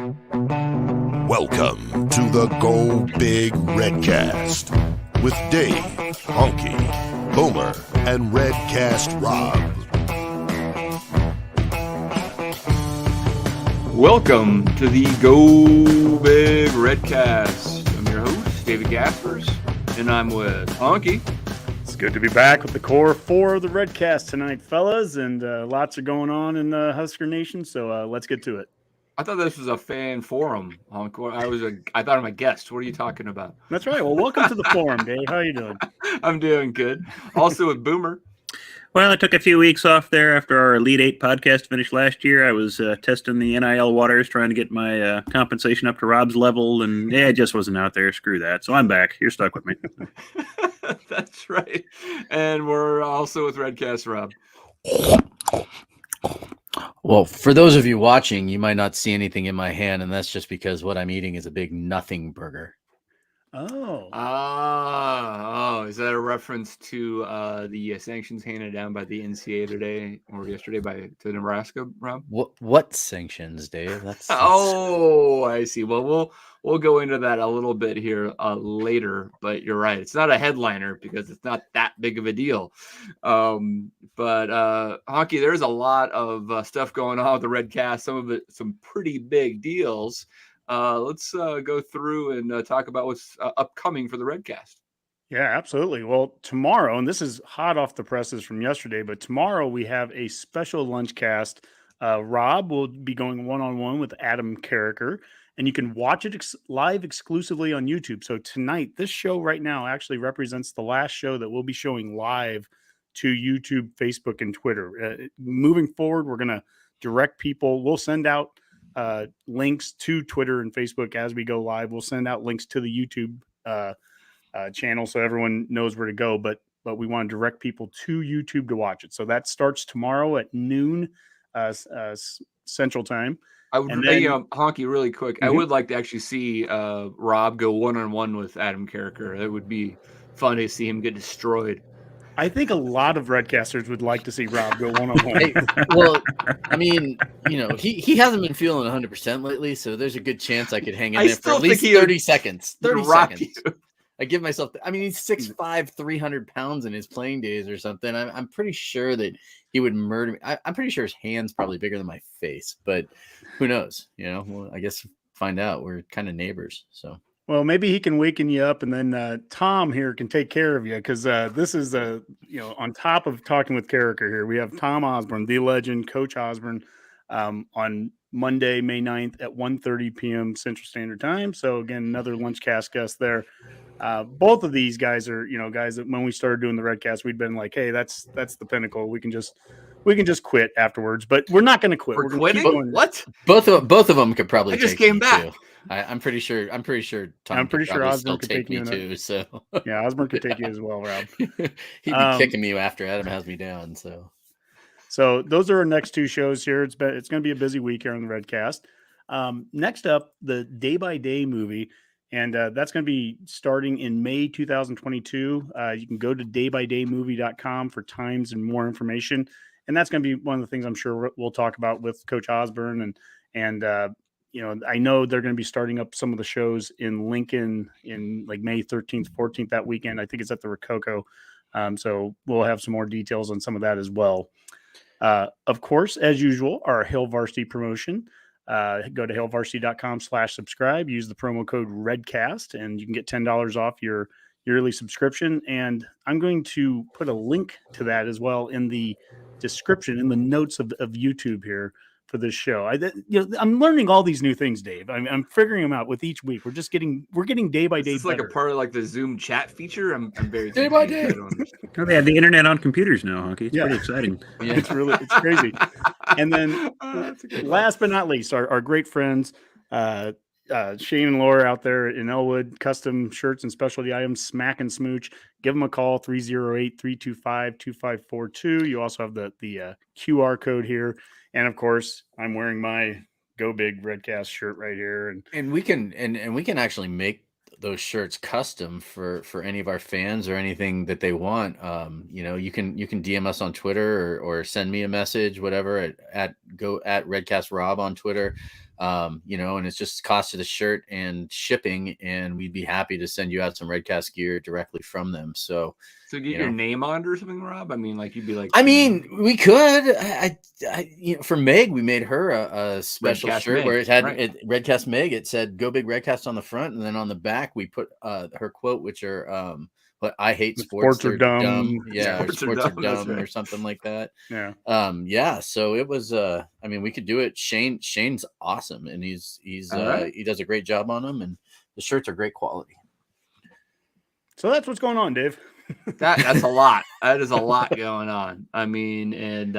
Welcome to the Go Big Redcast with Dave, Honky, Boomer, and Redcast Rob. Welcome to the Go Big Redcast. I'm your host, David Gaspers, and I'm with Honky. It's good to be back with the core four of the Redcast tonight, fellas, and lots are going on in Husker Nation, so let's get to it. I thought this was a fan forum, Honk. I thought I'm a guest. What are you talking about? That's right. Well, welcome to the forum, Dave. How you doing? I'm doing good. Also with Boomer. Well, I took a few weeks off there after our Elite Eight podcast finished last year. I was testing the NIL waters, trying to get my compensation up to Rob's level, and it just wasn't out there. Screw that. So I'm back. You're stuck with me. That's right. And we're also with Redcast Rob. Well, for those of you watching, you might not see anything in my hand, and that's just because what I'm eating is a big nothing burger. Oh, is that a reference to the sanctions handed down by the NCAA today or yesterday to Nebraska, Rob? What sanctions, Dave? That's... Oh, I see. Well, we'll go into that a little bit here later, but you're right. It's not a headliner because it's not that big of a deal. But Honky, there's a lot of stuff going on with the Redcast. Some of it, some pretty big deals. Let's go through and talk about what's upcoming for the Redcast. Yeah, absolutely. Well, tomorrow, and this is hot off the presses from yesterday, but tomorrow we have a special lunch cast. Rob will be going one-on-one with Adam Carricker, and you can watch it live exclusively on YouTube. So tonight, this show right now actually represents the last show that we'll be showing live to YouTube, Facebook, and Twitter. Moving forward, we're going to direct people. We'll send out links to Twitter and Facebook as we go live. We'll send out links to the YouTube channel so everyone knows where to go, but we want to direct people to YouTube to watch it. So that starts tomorrow at noon Central Time. Honky, really quick. Mm-hmm. I would like to actually see Rob go one-on-one with Adam Carricker. That would be fun to see him get destroyed. I think a lot of Redcasters would like to see Rob go one-on-one. Hey, well, I mean, he hasn't been feeling 100% lately, so there's a good chance I could hang in there for at least 30 seconds. 30 seconds. I give myself. He's 6'5", 300 pounds in his playing days or something. I'm pretty sure that he would murder me. I'm pretty sure his hand's probably bigger than my face, but who knows? Well, I guess find out. We're kind of neighbors, so. Well, maybe he can waken you up, and then Tom here can take care of you, because this is on top of talking with Carricker here, we have Tom Osborne, the legend, Coach Osborne, on Monday, May 9th at 1:30 p.m. Central Standard Time. So again, another Lunchcast guest there. Both of these guys are guys that when we started doing the Redcast, we'd been like, hey, that's the pinnacle. We can just quit afterwards, but we're not going to quit. We're quitting. What? Both of them could probably. I just came back. Too. I'm pretty sure. Tom I'm pretty sure Osborne could take me too. So yeah, Osborne could take you as well, Rob. He'd be kicking me after Adam has me down. So those are our next two shows here. It's going to be a busy week here on the Redcast. Next up, the Day by Day movie, and that's going to be starting in May 2022. You can go to daybydaymovie.com for times and more information, and that's going to be one of the things I'm sure we'll talk about with Coach Osborne and I know they're going to be starting up some of the shows in Lincoln in like May 13th, 14th that weekend. I think it's at the Rococo. So we'll have some more details on some of that as well. Of course, as usual, our Hail Varsity promotion. Go to hailvarsity.com/subscribe. Use the promo code REDCAST, and you can get $10 off your yearly subscription. And I'm going to put a link to that as well in the description, in the notes of YouTube here for this show. I'm learning all these new things, Dave. I'm figuring them out with each week. We're getting day by day. It's like a part of like the Zoom chat feature. I'm very day by day. Oh, they have the internet on computers now, Honky. It's pretty exciting. Yeah, it's crazy. And then last but not least, our great friends, Shane and Laura out there in Elwood, custom shirts and specialty items, Smack and Smooch. Give them a call, 308-325-2542. You also have the QR code here. And of course, I'm wearing my Go Big Redcast shirt right here. And we can actually make those shirts custom for any of our fans or anything that they want. You can DM us on Twitter or send me a message, whatever, at Redcast Rob on Twitter. And it's just cost of the shirt and shipping, and we'd be happy to send you out some Redcast gear directly from them. So get your name on it or something, Rob? I mean, like you'd be like, we could. For Meg, we made her a special Redcast shirt Meg, where it had right. Redcast Meg. It said "Go Big Redcast" on the front, and then on the back we put her quote, which are "But I hate sports. Sports are dumb." Yeah, sports are dumb, right. or something like that. Yeah. So it was. We could do it. Shane's awesome, and he does a great job on them, and the shirts are great quality. So that's what's going on, Dave. That's a lot. That is a lot going on. I mean, and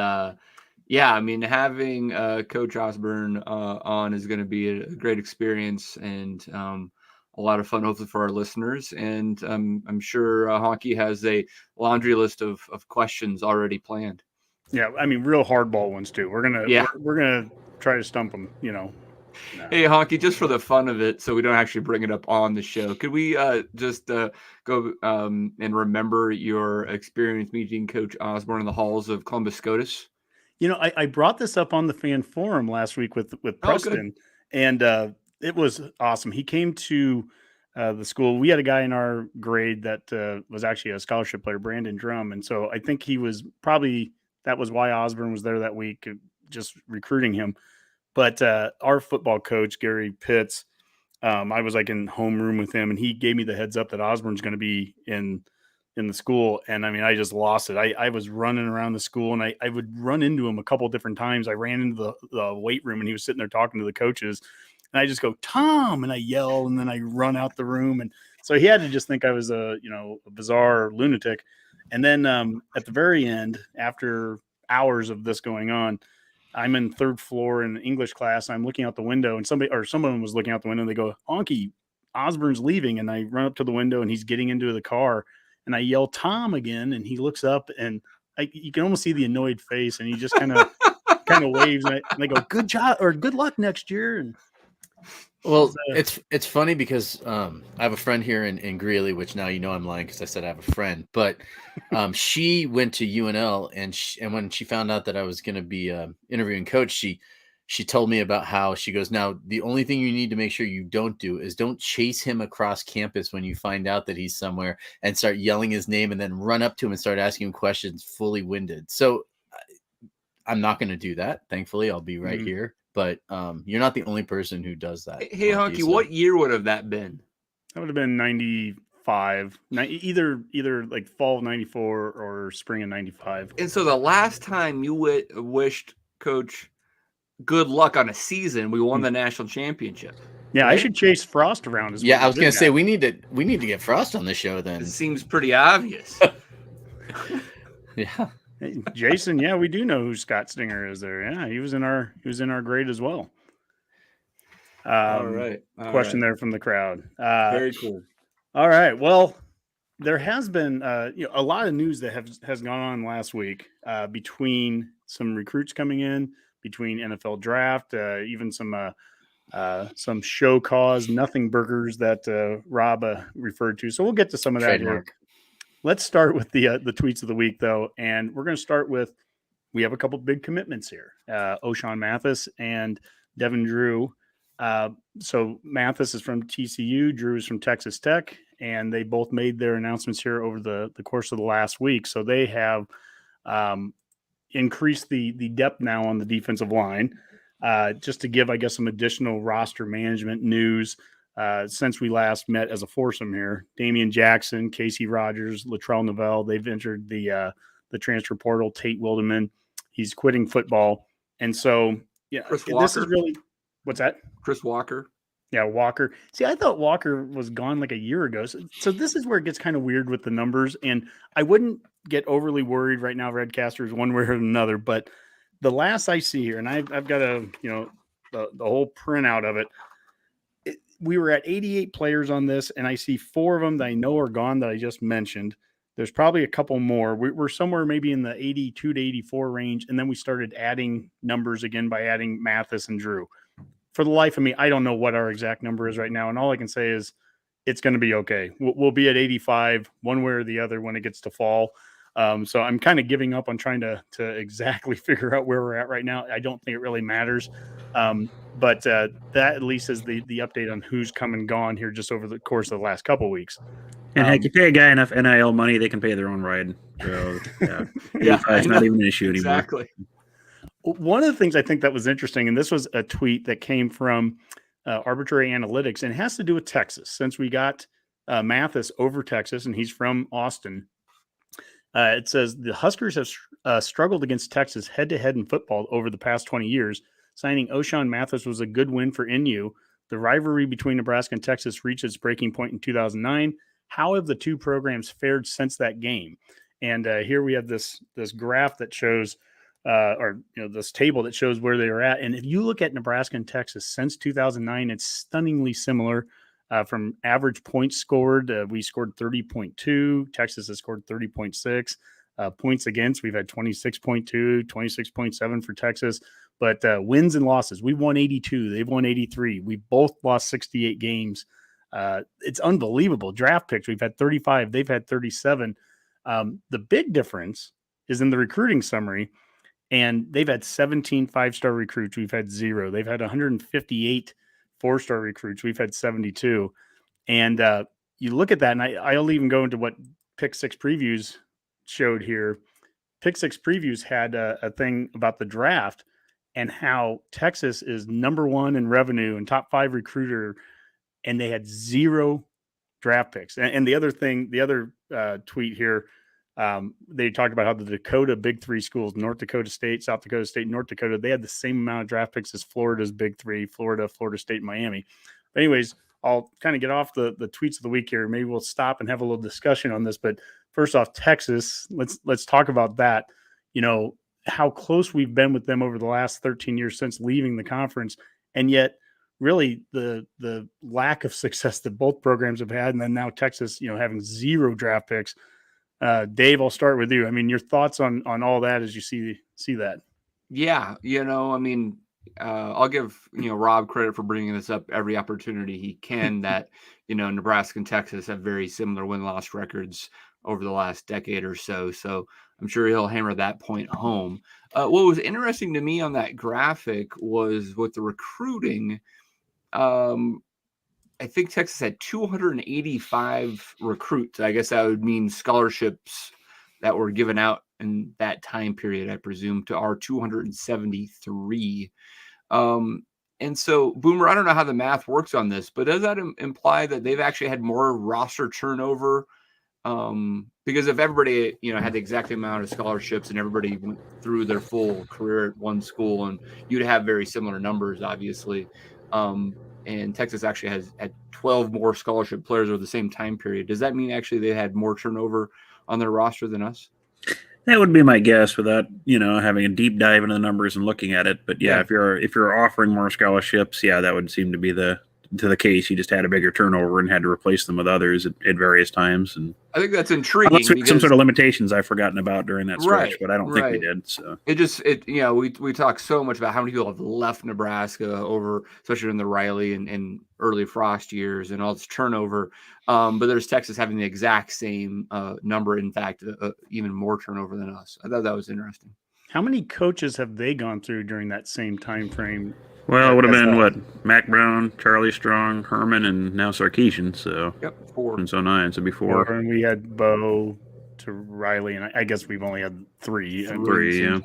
having Coach Osborne on is going to be a great experience and a lot of fun, hopefully, for our listeners. And I'm sure Honky has a laundry list of questions already planned. Yeah, I mean, real hardball ones too. We're gonna try to stump them. No. Hey, Honky, just for the fun of it, so we don't actually bring it up on the show, could we just go and remember your experience meeting Coach Osborne in the halls of Columbus SCOTUS? I brought this up on the fan forum last week with Preston, and it was awesome. He came to the school. We had a guy in our grade that was actually a scholarship player, Brandon Drum, and so I think he was that was why Osborne was there that week, just recruiting him. But our football coach, Gary Pitts, I was like in homeroom with him, and he gave me the heads up that Osborne's going to be in the school. And I mean, I just lost it. I was running around the school, and I would run into him a couple of different times. I ran into the weight room, and he was sitting there talking to the coaches, and I just go, "Tom," and I yell, and then I run out the room. And so he had to just think I was a bizarre lunatic. And then at the very end, after hours of this going on, I'm in third floor in English class. I'm looking out the window, and someone was looking out the window, and they go, "Honky, Osborne's leaving." And I run up to the window, and he's getting into the car, and I yell, "Tom," again. And he looks up, and you can almost see the annoyed face, and he just kind of waves, and they go, "Good job," or "Good luck next year." And well, it's funny because I have a friend here in Greeley, which now I'm lying because I said I have a friend, but she went to UNL, and when she found out that I was going to be interviewing Coach, she told me about how she goes, "Now the only thing you need to make sure you don't do is don't chase him across campus when you find out that he's somewhere and start yelling his name and then run up to him and start asking him questions fully winded." So I'm not going to do that. Thankfully, I'll be right here. But you're not the only person who does that. Hey, Honky, what year would have that been? That would have been 95, either like fall of 94 or spring of 95. And so the last time you wished Coach good luck on a season, we won the national championship. Yeah, right? I should chase Frost around as well. Yeah, I was going to say we need to get Frost on the show then. It seems pretty obvious. Yeah. Hey, Jason, yeah, we do know who Scott Stinger is there. Yeah, he was in our grade as well. All right. Question there from the crowd. Very cool. All right. Well, there has been a lot of news that has gone on last week between some recruits coming in, between NFL draft, even some show cause nothing burgers that Rob referred to. So we'll get to some of that here. Let's start with the tweets of the week, though, and we're going to start with, we have a couple big commitments here. O'Shawn Mathis and Devin Drew. So Mathis is from TCU, Drew is from Texas Tech, and they both made their announcements here over the course of the last week. So they have increased the depth now on the defensive line. Just to give, I guess, some additional roster management news. Since we last met as a foursome here, Damian Jackson, Casey Rogers, Latrell Novell, they've entered the transfer portal. Tate Wildeman, he's quitting football. And so, yeah, this is really, what's that? Chris Walker. Yeah, Walker. See, I thought Walker was gone like a year ago. So this is where it gets kind of weird with the numbers. And I wouldn't get overly worried right now, Redcasters, one way or another. But the last I see here, and I've got the whole printout of it. We were at 88 players on this, and I see 4 of them that I know are gone that I just mentioned. There's probably a couple more. We're somewhere maybe in the 82 to 84 range, and then we started adding numbers again by adding Mathis and Drew. For the life of me, I don't know what our exact number is right now, and all I can say is it's going to be okay. We'll be at 85 one way or the other when it gets to fall. So I'm kind of giving up on trying to exactly figure out where we're at right now. I don't think it really matters. But that at least is the update on who's come and gone here just over the course of the last couple of weeks. And heck, you pay a guy enough NIL money, they can pay their own ride. So yeah, it's not even an issue anymore. Exactly. One of the things I think that was interesting, and this was a tweet that came from Arbitrary Analytics, and it has to do with Texas. Since we got Mathis over Texas, and he's from Austin, it says the Huskers have struggled against Texas head-to-head in football over the past 20 years. Signing O'Shawn Mathis was a good win for NU. The rivalry between Nebraska and Texas reached its breaking point in 2009. How have the two programs fared since that game? And here we have this graph that shows, this table that shows where they were at. And if you look at Nebraska and Texas since 2009, it's stunningly similar. From average points scored, we scored 30.2. Texas has scored 30.6. Points against, we've had 26.2, 26.7 for Texas. But wins and losses, we won 82. They've won 83. We both lost 68 games. It's unbelievable. Draft picks, we've had 35. They've had 37. The big difference is in the recruiting summary. And they've had 17 five-star recruits. We've had 0. They've had 158 4-star recruits. We've had 72. And you look at that, and I'll even go into what Pick 6 Previews showed here. Pick 6 Previews had a thing about the draft and how Texas is number 1 in revenue and top 5 recruiter, and they had 0 draft picks. And the other thing, the other tweet here, they talked about how the Dakota Big 3 schools, North Dakota State, South Dakota State, North Dakota, they had the same amount of draft picks as Florida's Big 3, Florida State, Miami. But anyways, I'll kind of get off the tweets of the week here. Maybe we'll stop and have a little discussion on this. But first off, Texas, let's talk about that. How close we've been with them over the last 13 years since leaving the conference. And yet really the lack of success that both programs have had. And then now Texas, having 0 draft picks. Dave, I'll start with you. I mean, your thoughts on all that as you see that. Yeah. I'll give, Rob credit for bringing this up every opportunity he can that, Nebraska and Texas have very similar win-loss records over the last decade or so. So I'm sure he'll hammer that point home. What was interesting to me on that graphic was with the recruiting. I think Texas had 285 recruits. I guess that would mean scholarships that were given out in that time period, I presume, to our 273. And so, Boomer, I don't know how the math works on this, but does that imply that they've actually had more roster turnover? Because if everybody, had the exact amount of scholarships and everybody went through their full career at one school, and you'd have very similar numbers, obviously. And Texas actually has had 12 more scholarship players over the same time period. Does that mean actually they had more turnover on their roster than us? That would be my guess without, having a deep dive into the numbers and looking at it. But yeah. if you're offering more scholarships, that would seem to be the case. You just had a bigger turnover and had to replace them with others at various times. And I think that's intriguing. Unless there's some sort of limitations I've forgotten about during that stretch, but I don't think we did. So we talk so much about how many people have left Nebraska over, especially in the Riley and early Frost years and all this turnover. But there's Texas having the exact same number. In fact, even more turnover than us. I thought that was interesting. How many coaches have they gone through during that same time frame? Well, it would have been Mac Brown, Charlie Strong, Herman, and now Sarkisian. So 4 and so 9. So before, and we had Bo to Riley, and I guess we've only had 3. 3, yeah.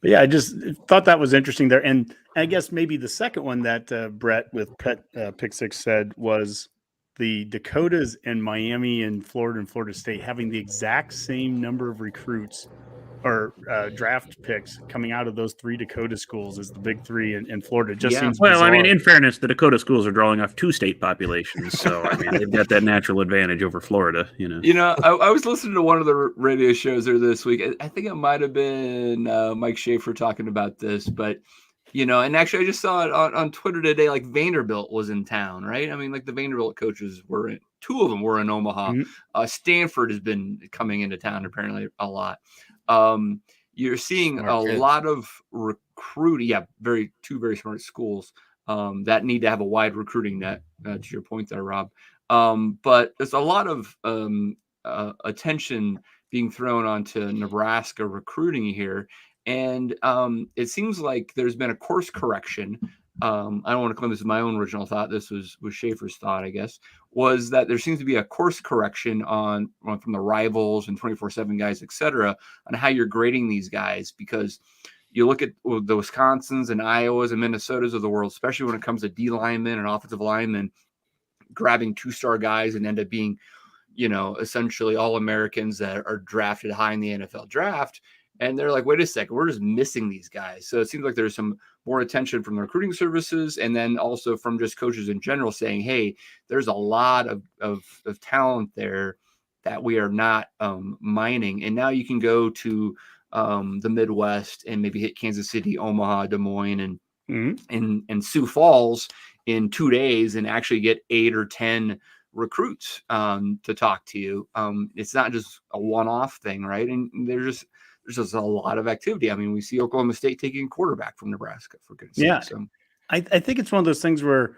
But yeah, I just thought that was interesting there, and I guess maybe the second one that Brett with Pick 6 said was the Dakotas and Miami and Florida State having the exact same number of recruits or draft picks coming out of those 3 Dakota schools as the Big 3 in Florida. Just seems bizarre. I mean, in fairness, the Dakota schools are drawing off 2 state populations, so I mean they've got that natural advantage over Florida. I was listening to one of the radio shows there this week. I think it might have been Mike Schaefer talking about this, but and actually I just saw it on Twitter today. Like Vanderbilt was in town, right? I mean, like the Vanderbilt coaches were 2 of them were in Omaha. Mm-hmm. Stanford has been coming into town apparently a lot. You're seeing lot of recruiting. Yeah, 2 very smart schools that need to have a wide recruiting net. To your point there, Rob. But there's a lot of attention being thrown onto Nebraska recruiting here. And it seems like there's been a course correction. I don't want to claim this is my own original thought. This was Schaefer's thought, I guess, was that there seems to be a course correction on from the Rivals and 24/7 guys, et cetera, on how you're grading these guys, because you look at the Wisconsins and Iowas and Minnesotas of the world, especially when it comes to D linemen and offensive linemen, grabbing 2-star guys and end up being, essentially all Americans that are drafted high in the NFL draft. And they're like, wait a second, we're just missing these guys. So it seems like there's some more attention from the recruiting services, and then also from just coaches in general saying, hey, there's a lot of talent there that we are not mining. And now you can go to the Midwest and maybe hit Kansas City, Omaha, Des Moines, and Sioux Falls in 2 days and actually get 8 or 10 recruits to talk to you. It's not just a one-off thing, right? And there's just a lot of activity. I mean, we see Oklahoma State taking a quarterback from Nebraska, for goodness sake. So I think it's one of those things where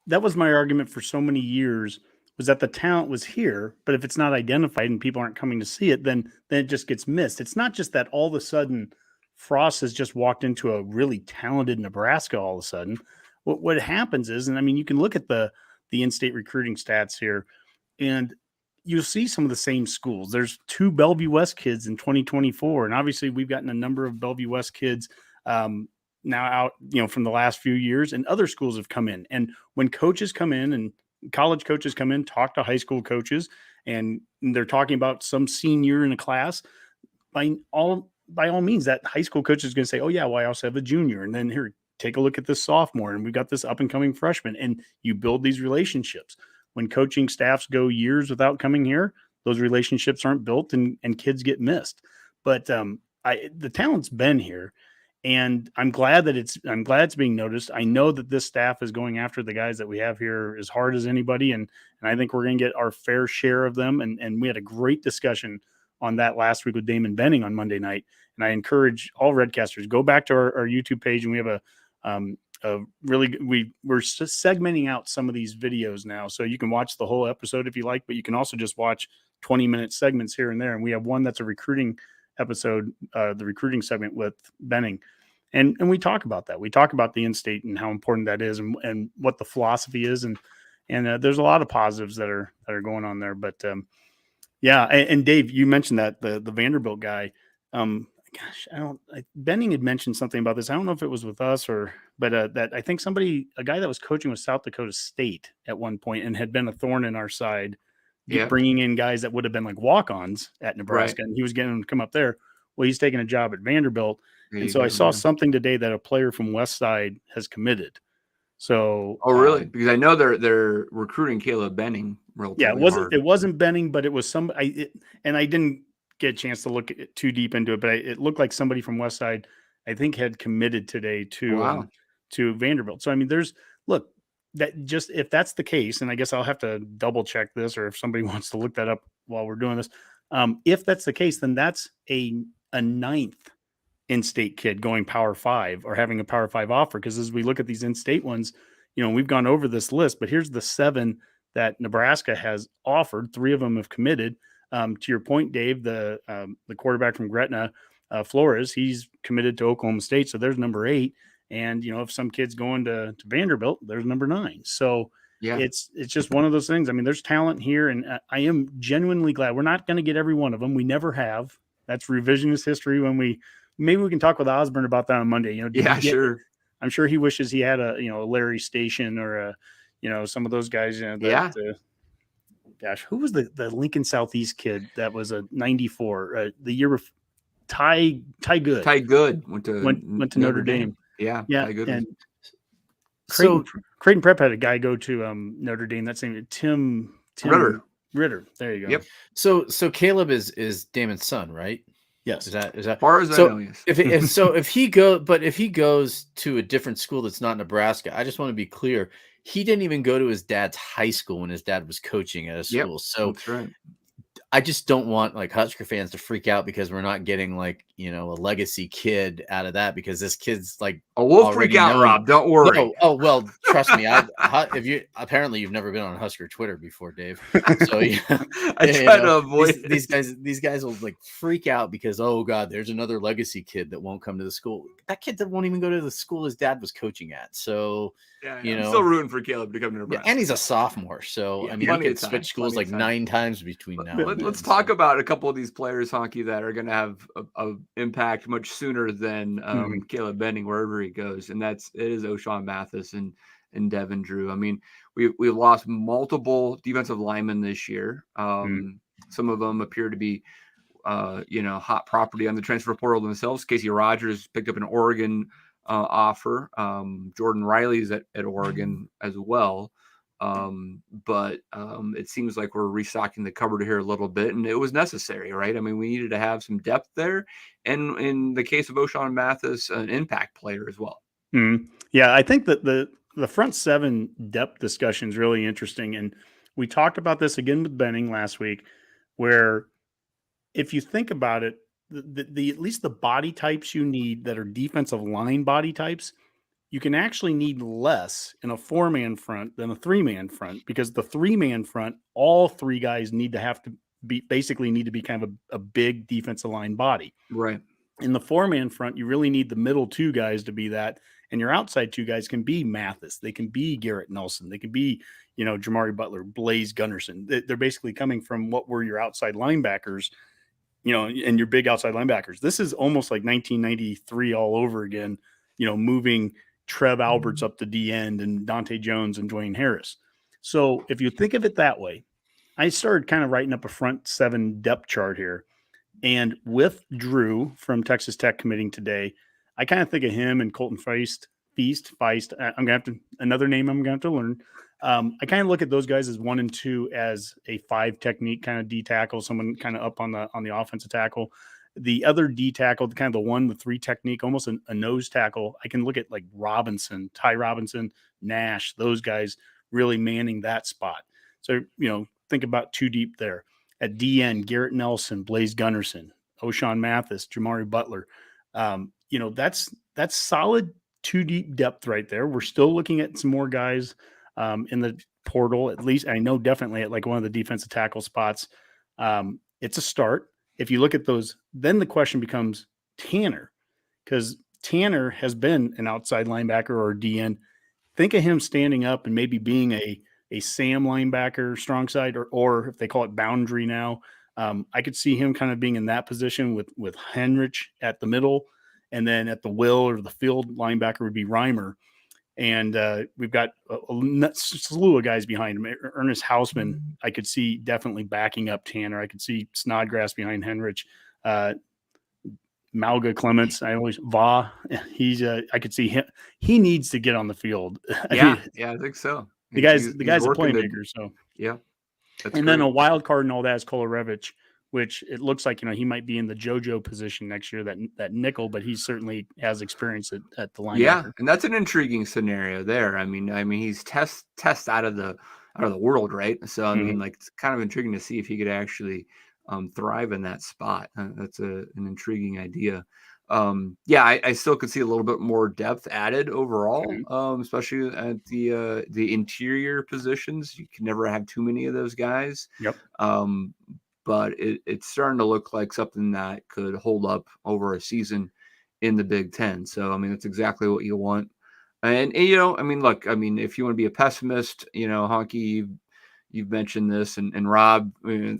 that was my argument for so many years, was that the talent was here, but if it's not identified and people aren't coming to see it, then it just gets missed. It's not just that all of a sudden Frost has just walked into a really talented Nebraska all of a sudden. What happens is, and I mean, you can look at the in-state recruiting stats here, and you'll see some of the same schools. There's 2 Bellevue West kids in 2024. And obviously we've gotten a number of Bellevue West kids now out, from the last few years, and other schools have come in. And when coaches come in and college coaches come in, talk to high school coaches, and they're talking about some senior in a class, by all means, that high school coach is going to say, oh yeah, well, I also have a junior. And then here, take a look at this sophomore. And we've got this up and coming freshman, and you build these relationships. When coaching staffs go years without coming here, those relationships aren't built, and kids get missed. But the talent's been here, and I'm glad it's being noticed. I know that this staff is going after the guys that we have here as hard as anybody, and I think we're going to get our fair share of them. And we had a great discussion on that last week with Damon Benning on Monday night. And I encourage all Redcasters, go back to our YouTube page, and we have we're segmenting out some of these videos now, so you can watch the whole episode if you like, but you can also just watch 20-minute segments here and there. And we have one that's a recruiting episode, the recruiting segment with Benning, and we talk about that. We talk about the in-state and how important that is, and what the philosophy is, and there's a lot of positives that are going on there. But and Dave, you mentioned that the Vanderbilt guy. Benning had mentioned something about this. I don't know if it was with us but that I think a guy that was coaching with South Dakota State at one point and had been a thorn in our side, bringing in guys that would have been like walk-ons at Nebraska, and he was getting them to come up there. Well, he's taking a job at Vanderbilt. And so I saw something today that a player from West Side has committed. So, really? Because I know they're recruiting Caleb Benning. It wasn't Benning, but it was somebody. And I didn't get a chance to look too deep into it, but it looked like somebody from West Side, I think, had committed today to Vanderbilt. So I mean, if that's the case, and I guess I'll have to double check this, or if somebody wants to look that up while we're doing this, if that's the case, then that's a 9th in-state kid going Power 5 or having a Power 5 offer. Because as we look at these in-state ones, we've gone over this list, but here's the 7 that Nebraska has offered. 3 of them have committed. To your point, Dave, the quarterback from Gretna, Flores, he's committed to Oklahoma State. So there's number 8. And, if some kid's going to Vanderbilt, there's number 9. So it's just one of those things. I mean, there's talent here, and I am genuinely glad. We're not going to get every one of them. We never have. That's revisionist history. Maybe we can talk with Osborne about that on Monday. Sure. I'm sure he wishes he had a Larry Station or some of those guys. Gosh, who was the Lincoln Southeast kid that was a 94 the year before? Ty Good. Ty Good went to Notre Dame. Yeah. Ty Good. And Creighton Prep had a guy go to Notre Dame. That's named Tim Ritter. There you go. Yep. So Caleb is Damon's son, right? Yes. Is that as far as I know? Yes. If he goes to a different school that's not Nebraska, I just want to be clear. He didn't even go to his dad's high school when his dad was coaching at a school. So that's right. I just don't want like Husker fans to freak out because we're not getting like, a legacy kid out of that, because this kid's like, we'll freak out, Rob. Don't worry. No, well, trust me. Apparently you've never been on Husker Twitter before, Dave. So I try to avoid these guys will like freak out because, oh God, there's another legacy kid that won't come to the school. That kid that won't even go to the school his dad was coaching at. So I'm still rooting for Caleb to come to Nebraska. And he's a sophomore. So I mean, he could switch schools like 9 times between now and then. Let's talk about a couple of these players, Honky, that are going to have a impact much sooner than Caleb Benning, wherever he goes. And it is O'Shawn Mathis and Devin Drew. I mean, we've lost multiple defensive linemen this year. Some of them appear to be, hot property on the transfer portal themselves. Casey Rogers picked up an Oregon offer. Jordan Riley's at Oregon as well. But it seems like we're restocking the cupboard here a little bit, and it was necessary, right? I mean, we needed to have some depth there, and in the case of O'Shawn Mathis, an impact player as well. Yeah, I think that the front seven depth discussion is really interesting, and we talked about this again with Benning last week, where if you think about it, the at least the body types you need that are defensive line body types, you can actually need less in a 4-man front than a 3-man front, because the 3-man front, all 3 guys need to be kind of a big defensive line body. Right. In the 4-man front, you really need the middle 2 guys to be that. And your outside 2 guys can be Mathis. They can be Garrett Nelson. They can be, Jamari Butler, Blaze Gunnerson. They're basically coming from what were your outside linebackers, and your big outside linebackers. This is almost like 1993 all over again, moving Trev Alberts up the D end and Dante Jones and Dwayne Harris. So if you think of it that way, I started kind of writing up a front 7 depth chart here. And with Drew from Texas Tech committing today, I kind of think of him and Colton Feist. I'm going to have to, another name I'm going to have to learn. I kind of look at those guys as 1 and 2 as a 5 technique kind of D tackle, someone kind of up on the offensive tackle. The other D tackle, kind of the 1 to 3 technique, almost a nose tackle. I can look at like Robinson, Ty Robinson, Nash, those guys really manning that spot. So, think about 2 deep there. At DN, Garrett Nelson, Blaze Gunnerson, O'Shawn Mathis, Jamari Butler. That's solid 2 deep depth right there. We're still looking at some more guys in the portal, at least. I know definitely at like one of the defensive tackle spots. It's a start. If you look at those, then the question becomes Tanner, because Tanner has been an outside linebacker or a DN. Think of him standing up and maybe being a Sam linebacker, strong side, or if they call it boundary now. I could see him kind of being in that position with Henrich at the middle, and then at the will or the field linebacker would be Reimer. And we've got a slew of guys behind him. Ernest Hausman, I could see definitely backing up Tanner. I could see Snodgrass behind Henrich. Malga Clements, I could see him. He needs to get on the field. I think so. The guy's a playmaker. So yeah. Then a wild card and all that is Kolarevich, which it looks like, he might be in the JoJo position next year, that nickel, but he certainly has experience at the linebacker. Yeah, and that's an intriguing scenario there. I mean, he's test out of the world, right? So I mean, like, it's kind of intriguing to see if he could actually thrive in that spot. That's an intriguing idea. I still could see a little bit more depth added overall, especially at the interior positions. You can never have too many of those guys. Yep. But it's starting to look like something that could hold up over a season in the Big Ten. So, I mean, that's exactly what you want. And look, if you want to be a pessimist, Honky, you've mentioned this, and Rob,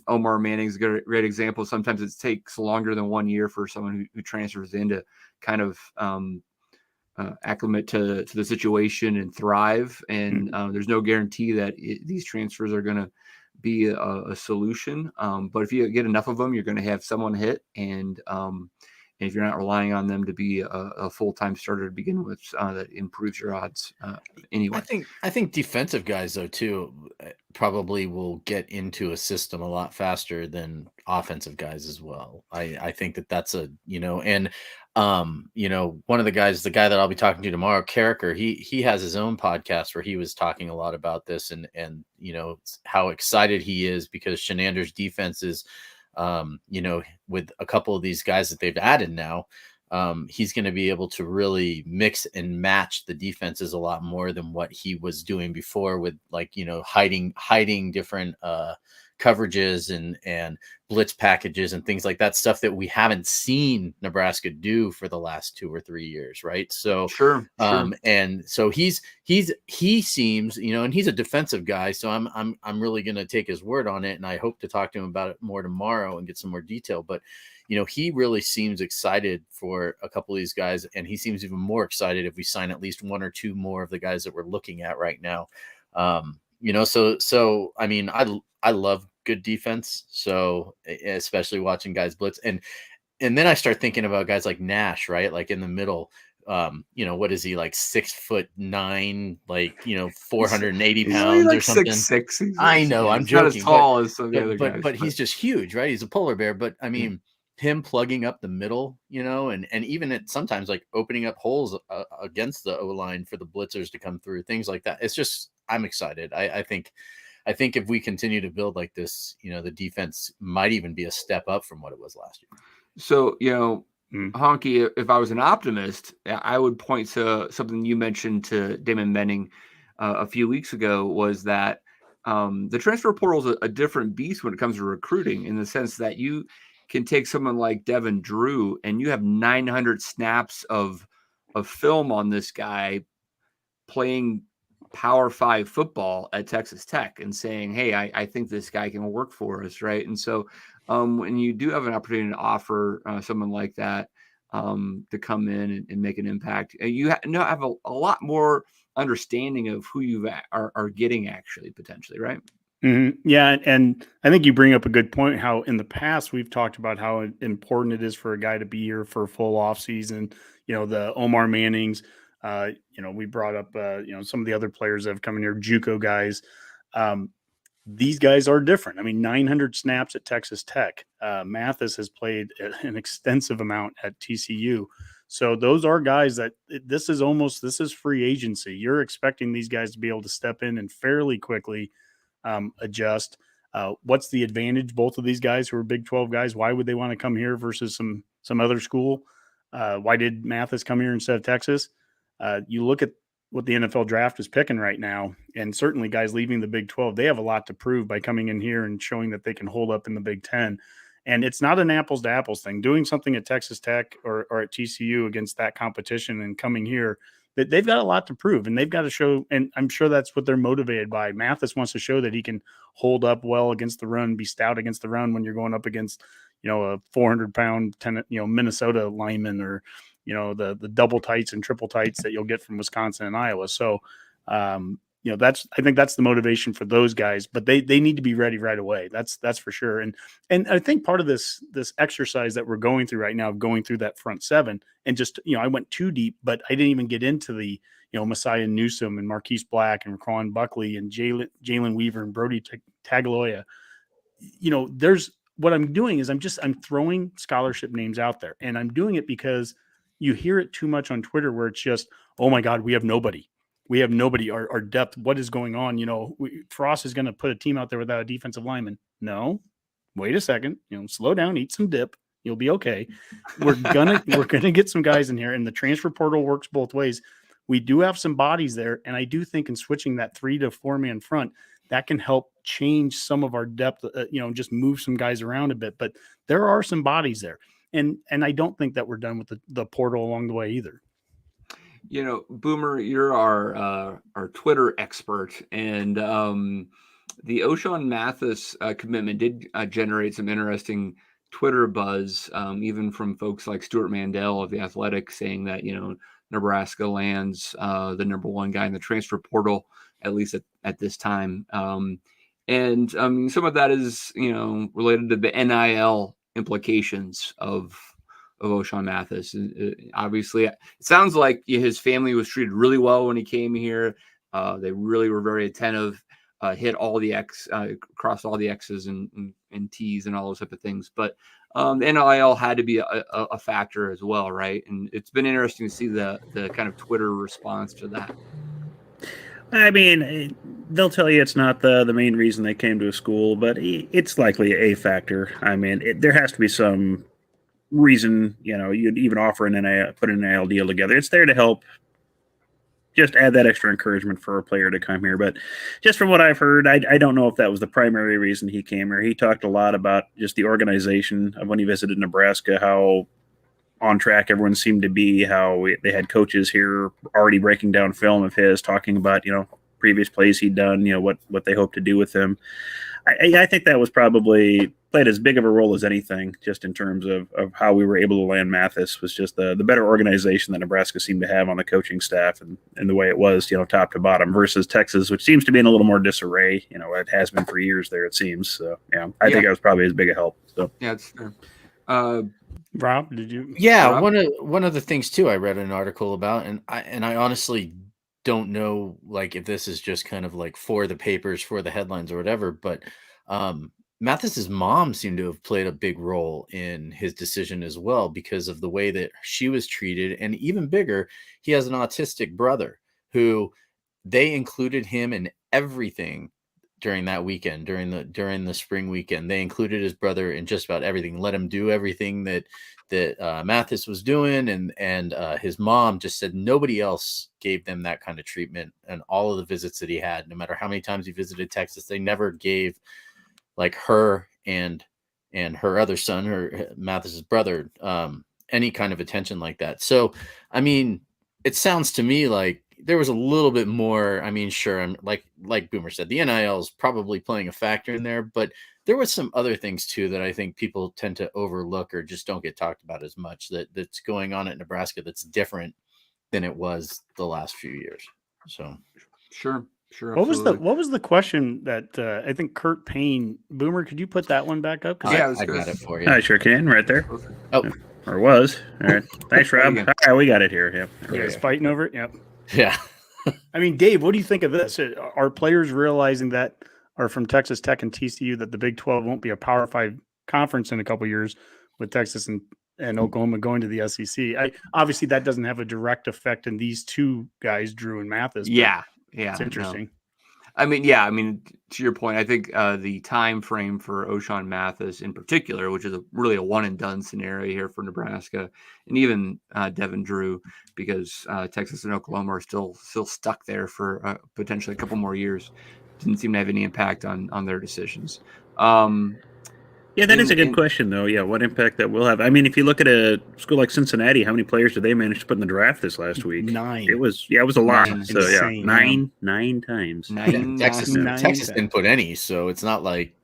Omar Manning's a great example. Sometimes it takes longer than 1 year for someone who transfers in to kind of acclimate to the situation and thrive. And there's no guarantee that these transfers are going to be a solution. But if you get enough of them, you're going to have someone hit. And And if you're not relying on them to be a full-time starter to begin with, that improves your odds anyway. I think defensive guys though too probably will get into a system a lot faster than offensive guys as well. I think that's a, and one of the guys, the guy that I'll be talking to tomorrow, Carricker, he has his own podcast where he was talking a lot about this and how excited he is because Shenander's defense is, with a couple of these guys that they've added now, he's going to be able to really mix and match the defenses a lot more than what he was doing before with hiding different coverages and blitz packages and things like that, stuff that we haven't seen Nebraska do for the last 2 or 3 years. Right. So, sure. And so he seems, and he's a defensive guy. So I'm really going to take his word on it. And I hope to talk to him about it more tomorrow and get some more detail, but he really seems excited for a couple of these guys. And he seems even more excited if we sign at least 1 or 2 more of the guys that we're looking at right now. So, I mean, I love good defense. So especially watching guys blitz and then I start thinking about guys like Nash, right? Like in the middle, what is he like 6'9", like, 480 pounds like or something. 6'6". I know I'm joking. Not as tall as some of the other guys. But he's just huge, right? He's a polar bear. But I mean, him plugging up the middle, and even at sometimes like opening up holes against the O-line for the blitzers to come through, things like that. It's just, I'm excited. I think if we continue to build like this, the defense might even be a step up from what it was last year. So, Honky, if I was an optimist, I would point to something you mentioned to Damon Benning a few weeks ago, was that the transfer portal is a different beast when it comes to recruiting, in the sense that you can take someone like Devin Drew and you have 900 snaps of film on this guy playing Power 5 football at Texas Tech and saying, hey, I think this guy can work for us, right? And so when you do have an opportunity to offer someone like that to come in and make an impact, you have a lot more understanding of who you are getting actually, potentially, right? Mm-hmm. Yeah, and I think you bring up a good point, how in the past we've talked about how important it is for a guy to be here for a full off season. The Omar Mannings, we brought up, some of the other players that have come in here, JUCO guys. These guys are different. I mean, 900 snaps at Texas Tech. Mathis has played an extensive amount at TCU. So those are guys that this is free agency. You're expecting these guys to be able to step in and fairly quickly adjust. What's the advantage? Both of these guys who are Big 12 guys, why would they want to come here versus some other school? Why did Mathis come here instead of Texas? You look at what the NFL draft is picking right now, and certainly guys leaving the Big 12, they have a lot to prove by coming in here and showing that they can hold up in the Big 10. And it's not an apples to apples thing. Doing something at Texas Tech or at TCU against that competition and coming here, they've got a lot to prove, and they've got to show, and I'm sure that's what they're motivated by. Mathis wants to show that he can hold up well against the run, be stout against the run when you're going up against, a 400-pound, Minnesota lineman, or, the double tights and triple tights that you'll get from Wisconsin and Iowa. So, I think that's the motivation for those guys, but they need to be ready right away. That's for sure. And I think part of this exercise that we're going through right now, going through that front seven, and just, I went too deep, but I didn't even get into the, Messiah Newsom and Marquise Black and Raquan Buckley and Jalen Weaver and Brody Tagliafico. There's, what I'm doing is I'm throwing scholarship names out there, and I'm doing it because you hear it too much on Twitter where it's just, oh my God, we have nobody. Our depth. What is going on? Frost is going to put a team out there without a defensive lineman. No, wait a second. Slow down, eat some dip. You'll be okay. We're gonna get some guys in here, and the transfer portal works both ways. We do have some bodies there, and I do think in switching that 3 to 4 man front, that can help change some of our depth. Just move some guys around a bit. But there are some bodies there, and I don't think that we're done with the portal along the way either. Boomer, you're our Twitter expert, and the O'Shawn Mathis commitment did generate some interesting Twitter buzz, even from folks like Stuart Mandel of The Athletic, saying that, Nebraska lands the number 1 guy in the transfer portal, at least at this time. And some of that is, related to the NIL implications of O'Shawn Mathis. Obviously, it sounds like his family was treated really well when he came here. They really were very attentive, hit all the across all the X's and T's and all those type of things. But the NIL had to be a factor as well, right? And it's been interesting to see the kind of Twitter response to that. I mean, they'll tell you it's not the main reason they came to a school, but it's likely a factor. I mean, there has to be some reason, you'd even offer put an NIL deal together. It's there to help just add that extra encouragement for a player to come here. But just from what I've heard, I don't know if that was the primary reason he came here. He talked a lot about just the organization of when he visited Nebraska, how on track everyone seemed to be, how they had coaches here already breaking down film of his, talking about, previous plays he'd done, what they hope to do with him. I think that was probably played as big of a role as anything, just in terms of how we were able to land Mathis, was just the better organization that Nebraska seemed to have on the coaching staff and the way it was, top to bottom, versus Texas, which seems to be in a little more disarray. It has been for years there, it seems. So, I think that was probably as big a help. So, yeah, it's fair. Rob, did you? Yeah, Rob? one of the things too I read an article about, and I honestly don't know if this is just kind of for the papers, for the headlines or whatever, but Mathis's mom seemed to have played a big role in his decision as well, because of the way that she was treated. And even bigger, he has an autistic brother who they included him in everything during that weekend, during the spring weekend. They included his brother in just about everything, let him do everything that Mathis was doing. And his mom just said nobody else gave them that kind of treatment. And all of the visits that he had, no matter how many times he visited Texas, they never gave her and her other son, Mathis's brother, any kind of attention like that. So, I mean, it sounds to me like there was a little bit more. I mean, sure, I'm like Boomer said, the NIL is probably playing a factor in there, but there was some other things too that I think people tend to overlook or just don't get talked about as much that's going on at Nebraska that's different than it was the last few years. So, sure. What was the question that I think Kurt Payne, Boomer? Could you put that one back up? Yeah, I got it for you. I sure can, right there. Oh, or was. All right, thanks, Rob. All right, we got it here. Yeah, you guys fighting over it. Yep. Yeah. I mean, Dave, what do you think of this? Are players realizing that, are from Texas Tech and TCU, that the Big 12 won't be a Power 5 conference in a couple of years, with Texas and Oklahoma going to the SEC? Obviously, that doesn't have a direct effect in these two guys, Drew and Mathis. Yeah, it's interesting. No. I mean, to your point, I think the time frame for O'Shawn Mathis in particular, which is really a one and done scenario here for Nebraska, and even Devin Drew, because Texas and Oklahoma are still stuck there for potentially a couple more years, didn't seem to have any impact on their decisions. Yeah, that is a good question, though. Yeah, what impact that will have. I mean, if you look at a school like Cincinnati, how many players did they manage to put in the draft this last week? 9. It was a lot. 9. So Insane. nine times. Texas didn't put any, so it's not like,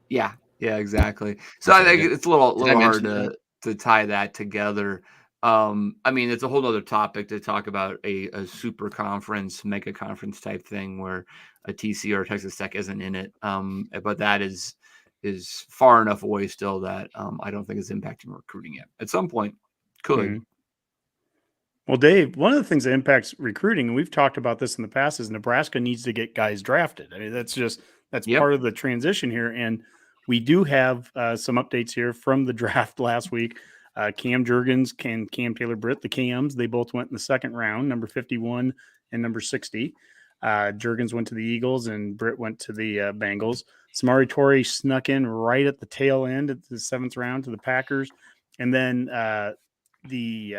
Yeah, exactly. So I think it's a little hard to tie that together. I mean, it's a whole other topic to talk about a super conference, mega conference type thing where a TC or Texas Tech isn't in it. But that is far enough away still that I don't think it's impacting recruiting yet. At some point, could. Mm-hmm. Well, Dave, one of the things that impacts recruiting, and we've talked about this in the past, is Nebraska needs to get guys drafted. I mean, that's part of the transition here. And we do have some updates here from the draft last week. Cam Jurgens and Cam Taylor-Britt, the Cams, they both went in the second round, number 51 and number 60. Jurgens went to the Eagles and Britt went to the Bengals. Samari Torrey snuck in right at the tail end at the 7th round to the Packers. And then the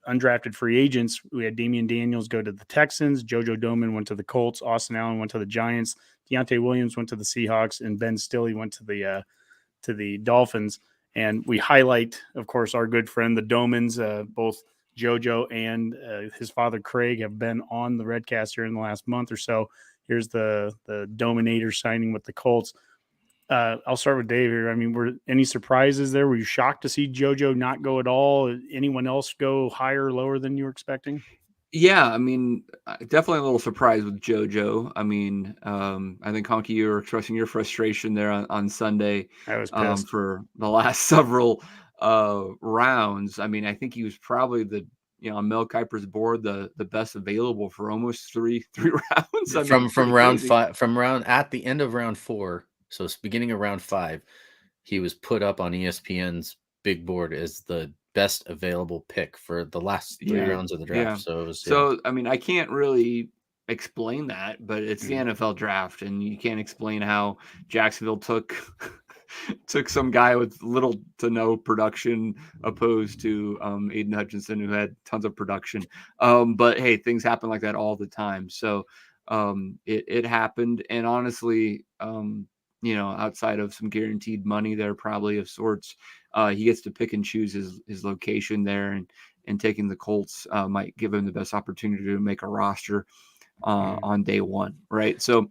undrafted free agents, we had Damian Daniels go to the Texans. JoJo Doman went to the Colts. Austin Allen went to the Giants. Deontay Williams went to the Seahawks. And Ben Stilley went to the Dolphins. And we highlight, of course, our good friend, the Domans. Both JoJo and his father, Craig, have been on the Redcast here in the last month or so. Here's the Dominator signing with the Colts. I'll start with Dave here. I mean, were any surprises there? Were you shocked to see JoJo not go at all? Anyone else go higher or lower than you were expecting? Yeah, I mean, definitely a little surprised with JoJo. I mean, I think, Honky, you were expressing your frustration there on Sunday. I was pissed for the last several rounds. I mean, I think he was probably on Mel Kiper's board, the best available for almost three rounds. I mean, from round 5, at the end of round 4, so it's beginning of round 5, he was put up on ESPN's big board as the best available pick for the last 3 rounds of the draft. Yeah. So it was, so I mean, I can't really explain that, but it's the NFL draft, and you can't explain how Jacksonville took some guy with little to no production opposed to Aiden Hutchinson, who had tons of production. But hey, things happen like that all the time. So it happened, and honestly, outside of some guaranteed money there, probably of sorts, he gets to pick and choose his location there, and taking the Colts might give him the best opportunity to make a roster on day one, right? So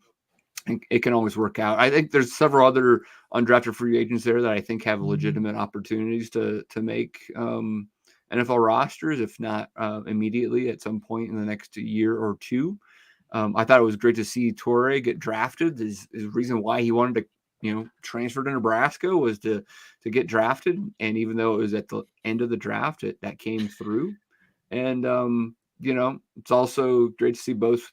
it can always work out. I think there's several other undrafted free agents there that I think have legitimate opportunities to make NFL rosters, if not immediately, at some point in the next year or two. I thought it was great to see Torrey get drafted. His reason why he wanted to transfer to Nebraska was to get drafted. And even though it was at the end of the draft, that came through. And, it's also great to see both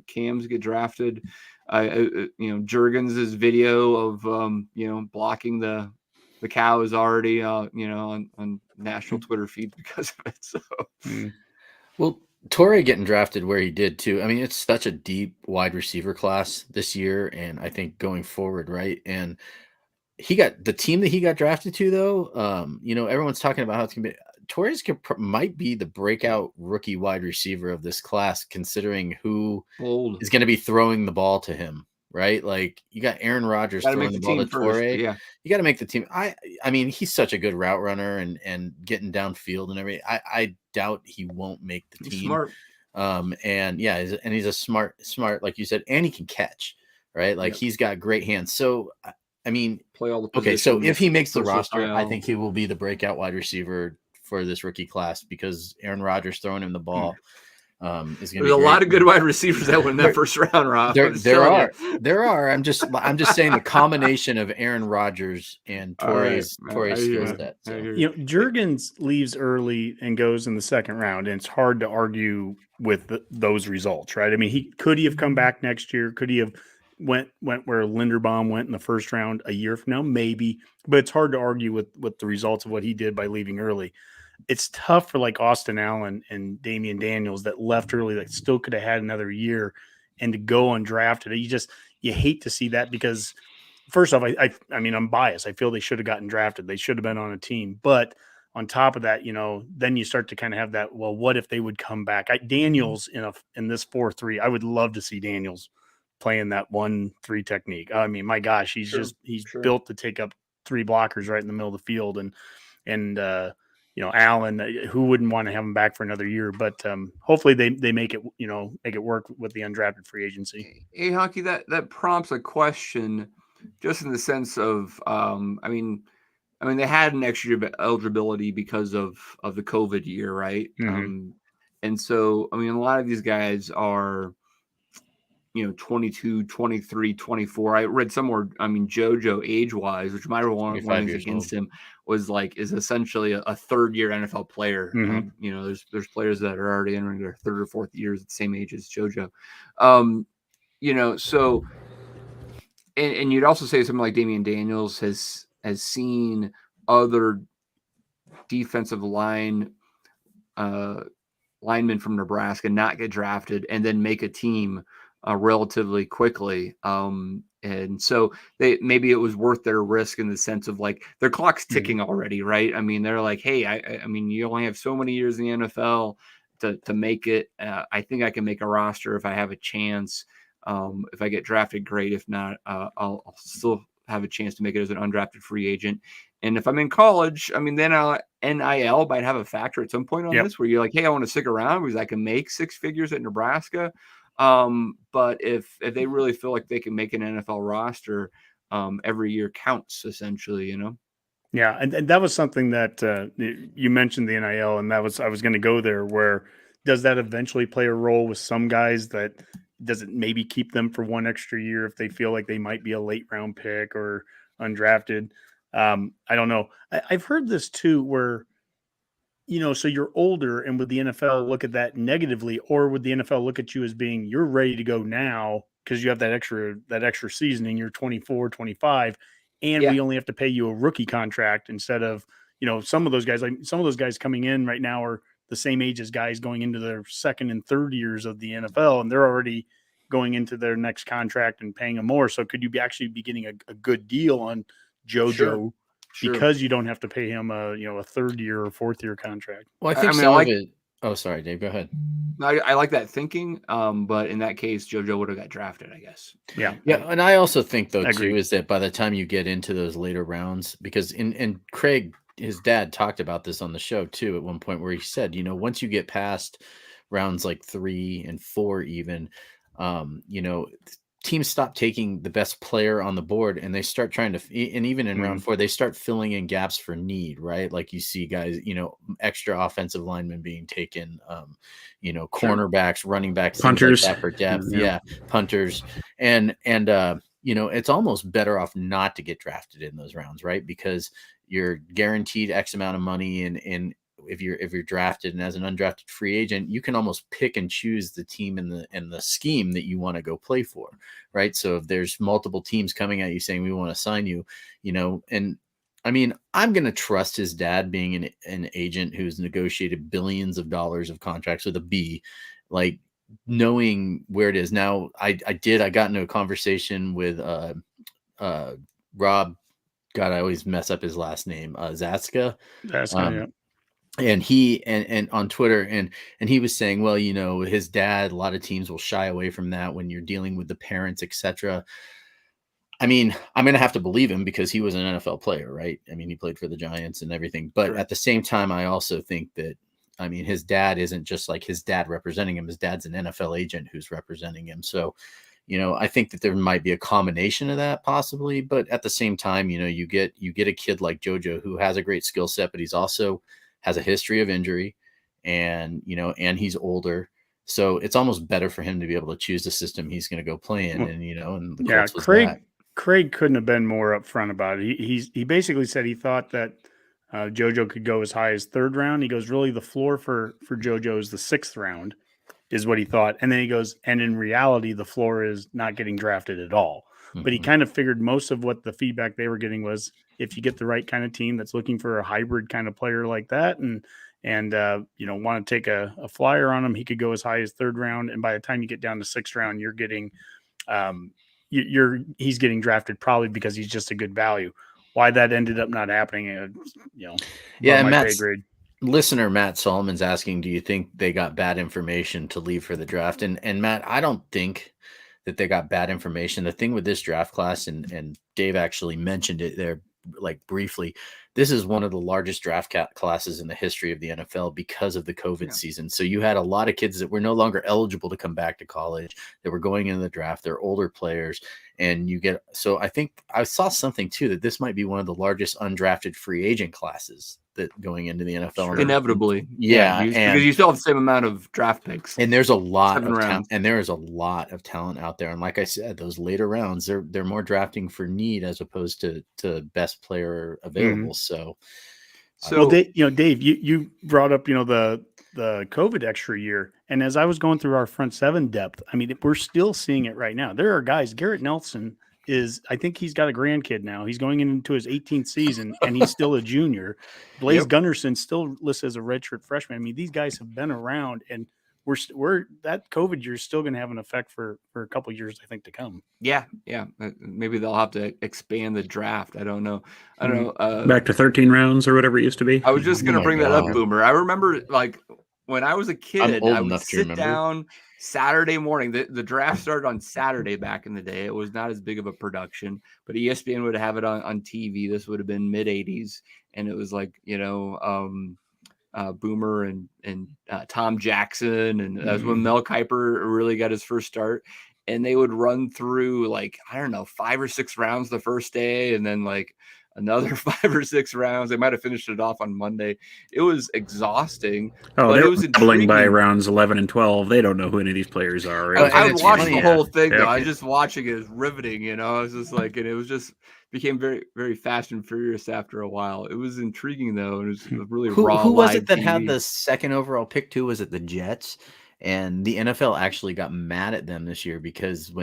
Cams get drafted. Juergens' video of, blocking the cow is already, on national Twitter feed because of it. So, well, Torrey getting drafted where he did too. I mean, it's such a deep wide receiver class this year, and I think going forward, right? And he got the team that he got drafted to, though. Everyone's talking about how it's gonna be. Torres might be the breakout rookie wide receiver of this class, considering who is going to be throwing the ball to him, right? Like, you got Aaron Rodgers throwing the ball to Torrey. Yeah, you got to make the team. I mean, he's such a good route runner and getting downfield and everything. I doubt he won't make the team. Smart. And he's a smart, like you said, and he can catch, right? Like, he's got great hands. So, I mean, play all the positions. So if he makes the roster, I think he will be the breakout wide receiver for this rookie class, because Aaron Rodgers throwing him the ball is going to be There's a lot of good wide receivers that went in that first round, Rob. There are. I'm just saying the combination of Aaron Rodgers and Torrey's skill set. So. Juergens leaves early and goes in the second round, and it's hard to argue with those results, right? I mean, could he have come back next year? Could he have went where Linderbaum went in the first round a year from now? Maybe, but it's hard to argue with the results of what he did by leaving early. It's tough for like Austin Allen and Damian Daniels that left early, that still could have had another year, and to go undrafted. You hate to see that, because first off, I mean, I'm biased. I feel they should have gotten drafted. They should have been on a team. But on top of that, then you start to kind of have that, well, what if they would come back? Daniels in this 4-3, I would love to see Daniels playing that 1-3 technique. I mean, my gosh, he's built to take up 3 blockers right in the middle of the field. And Allen, who wouldn't want to have him back for another year? But hopefully they make it work with the undrafted free agency. Hey, Honky, that prompts a question, just in the sense of, I mean, they had an extra year of eligibility because of the COVID year, right? Mm-hmm. And so, I mean, a lot of these guys are, 22, 23, 24. I read somewhere, I mean, JoJo age-wise, which might have one against him, is essentially a third-year NFL player. Mm-hmm. There's players that are already entering their third or fourth years at the same age as JoJo. So, and you'd also say something like Damian Daniels has seen other defensive linemen from Nebraska not get drafted and then make a team relatively quickly. And so maybe it was worth their risk, in the sense of, like, their clock's ticking already, right? I mean, they're like, hey, I mean, you only have so many years in the NFL to make it. I think I can make a roster if I have a chance. If I get drafted, great. If not, I'll still have a chance to make it as an undrafted free agent. And if I'm in college, I mean, then NIL might have a factor at some point on this, where you're like, hey, I want to stick around because I can make 6 figures at Nebraska. But if they really feel like they can make an NFL roster, every year counts, essentially, Yeah, and that was something that you mentioned, the NIL, and I was going to go there. Where does that eventually play a role with some guys? That does it maybe keep them for one extra year if they feel like they might be a late round pick or undrafted? I don't know. I've heard this too, where, so you're older, and would the NFL look at that negatively, or would the NFL look at you as being, you're ready to go now because you have that extra seasoning, you're 24, 25, and we only have to pay you a rookie contract instead of, some of those guys coming in right now are the same age as guys going into their second and third years of the NFL, and they're already going into their next contract and paying them more. So could you actually be getting a good deal on JoJo? Sure. Because you don't have to pay him a third year or fourth year contract. Well, I think some of it. Oh, sorry, Dave. Go ahead. I like that thinking, but in that case, JoJo would have got drafted, I guess. Yeah, and I also think though too is that by the time you get into those later rounds, because and Craig, his dad, talked about this on the show too at one point where he said, once you get past rounds like 3 and 4, even, teams stop taking the best player on the board and they start trying to, and even in round 4, they start filling in gaps for need, right? Like you see guys, extra offensive linemen being taken, cornerbacks, running backs, punters like that for depth. Yeah. Punters. And it's almost better off not to get drafted in those rounds, right? Because you're guaranteed X amount of money. And if you're drafted and as an undrafted free agent, you can almost pick and choose the team and the scheme that you want to go play for, right? So if there's multiple teams coming at you saying we want to sign you, and I mean, I'm going to trust his dad being an agent who's negotiated billions of dollars of contracts with a B, like knowing where it is. Now I got into a conversation with Rob. God, I always mess up his last name. Zatska. Yeah. And he and on Twitter and he was saying, well, his dad, a lot of teams will shy away from that when you're dealing with the parents, etc. I mean, I'm going to have to believe him because he was an NFL player, right? I mean, he played for the Giants and everything. But at the same time, I also think that, I mean, his dad isn't just like his dad representing him. His dad's an NFL agent who's representing him. So, I think that there might be a combination of that possibly. But at the same time, you get a kid like JoJo who has a great skill set, but he's also has a history of injury and he's older. So it's almost better for him to be able to choose the system he's going to go play in. And, the Colts was Craig couldn't have been more upfront about it. He basically said he thought that JoJo could go as high as third round. He goes, really the floor for JoJo is the 6th round is what he thought. And then he goes, and in reality, the floor is not getting drafted at all. Mm-hmm. But he kind of figured most of what the feedback they were getting was if you get the right kind of team that's looking for a hybrid kind of player like that and want to take a flyer on him, he could go as high as 3rd round. And by the time you get down to 6th round, you're getting he's getting drafted probably because he's just a good value. Why that ended up not happening, Listener Matt Solomon's asking, do you think they got bad information to leave for the draft? And Matt, I don't think that they got bad information. The thing with this draft class, and Dave actually mentioned it there like briefly, this is one of the largest draft classes in the history of the NFL because of the COVID season. So you had a lot of kids that were no longer eligible to come back to college that were going into the draft. They're older players. And so I think I saw something too, that this might be one of the largest undrafted free agent classes that going into the NFL. Inevitably. Yeah. Because you still have the same amount of draft picks. And there's a lot of talent, and there is a lot of talent out there. And like I said, those later rounds, they're more drafting for need as opposed to best player available. So well, Dave, you brought up, the COVID extra year. And as I was going through our front 7 depth, I mean, we're still seeing it right now. There are guys, Garrett Nelson I think he's got a grandkid now. He's going into his 18th season and he's still a junior. Blaze Gunnarsson still listed as a redshirt freshman. I mean, these guys have been around, and we're that COVID year is still going to have an effect for a couple of years, I think, to come. Yeah. Maybe they'll have to expand the draft. I don't know. Back to 13 rounds or whatever it used to be. I was just going to bring that up, Boomer. I remember when I was a kid, I would sit down Saturday morning. The draft started on Saturday back in the day. It was not as big of a production, but ESPN would have it on TV. This would have been mid 80s. And it was like, Boomer and Tom Jackson. And that was when Mel Kiper really got his first start. And they would run through 5 or 6 rounds the first day. And then another 5 or 6 rounds. They might have finished it off on Monday. It was exhausting. Oh, they're doubling by rounds 11 and 12. They don't know who any of these players are. I would watch the whole thing, though. I was just watching it. It was riveting, I was just and it was just became very, very fast and furious after a while. It was intriguing though, and it was a really Who raw. who was live it that TV. had the second overall pick too? Was it the Jets? And the NFL actually got mad at them this year because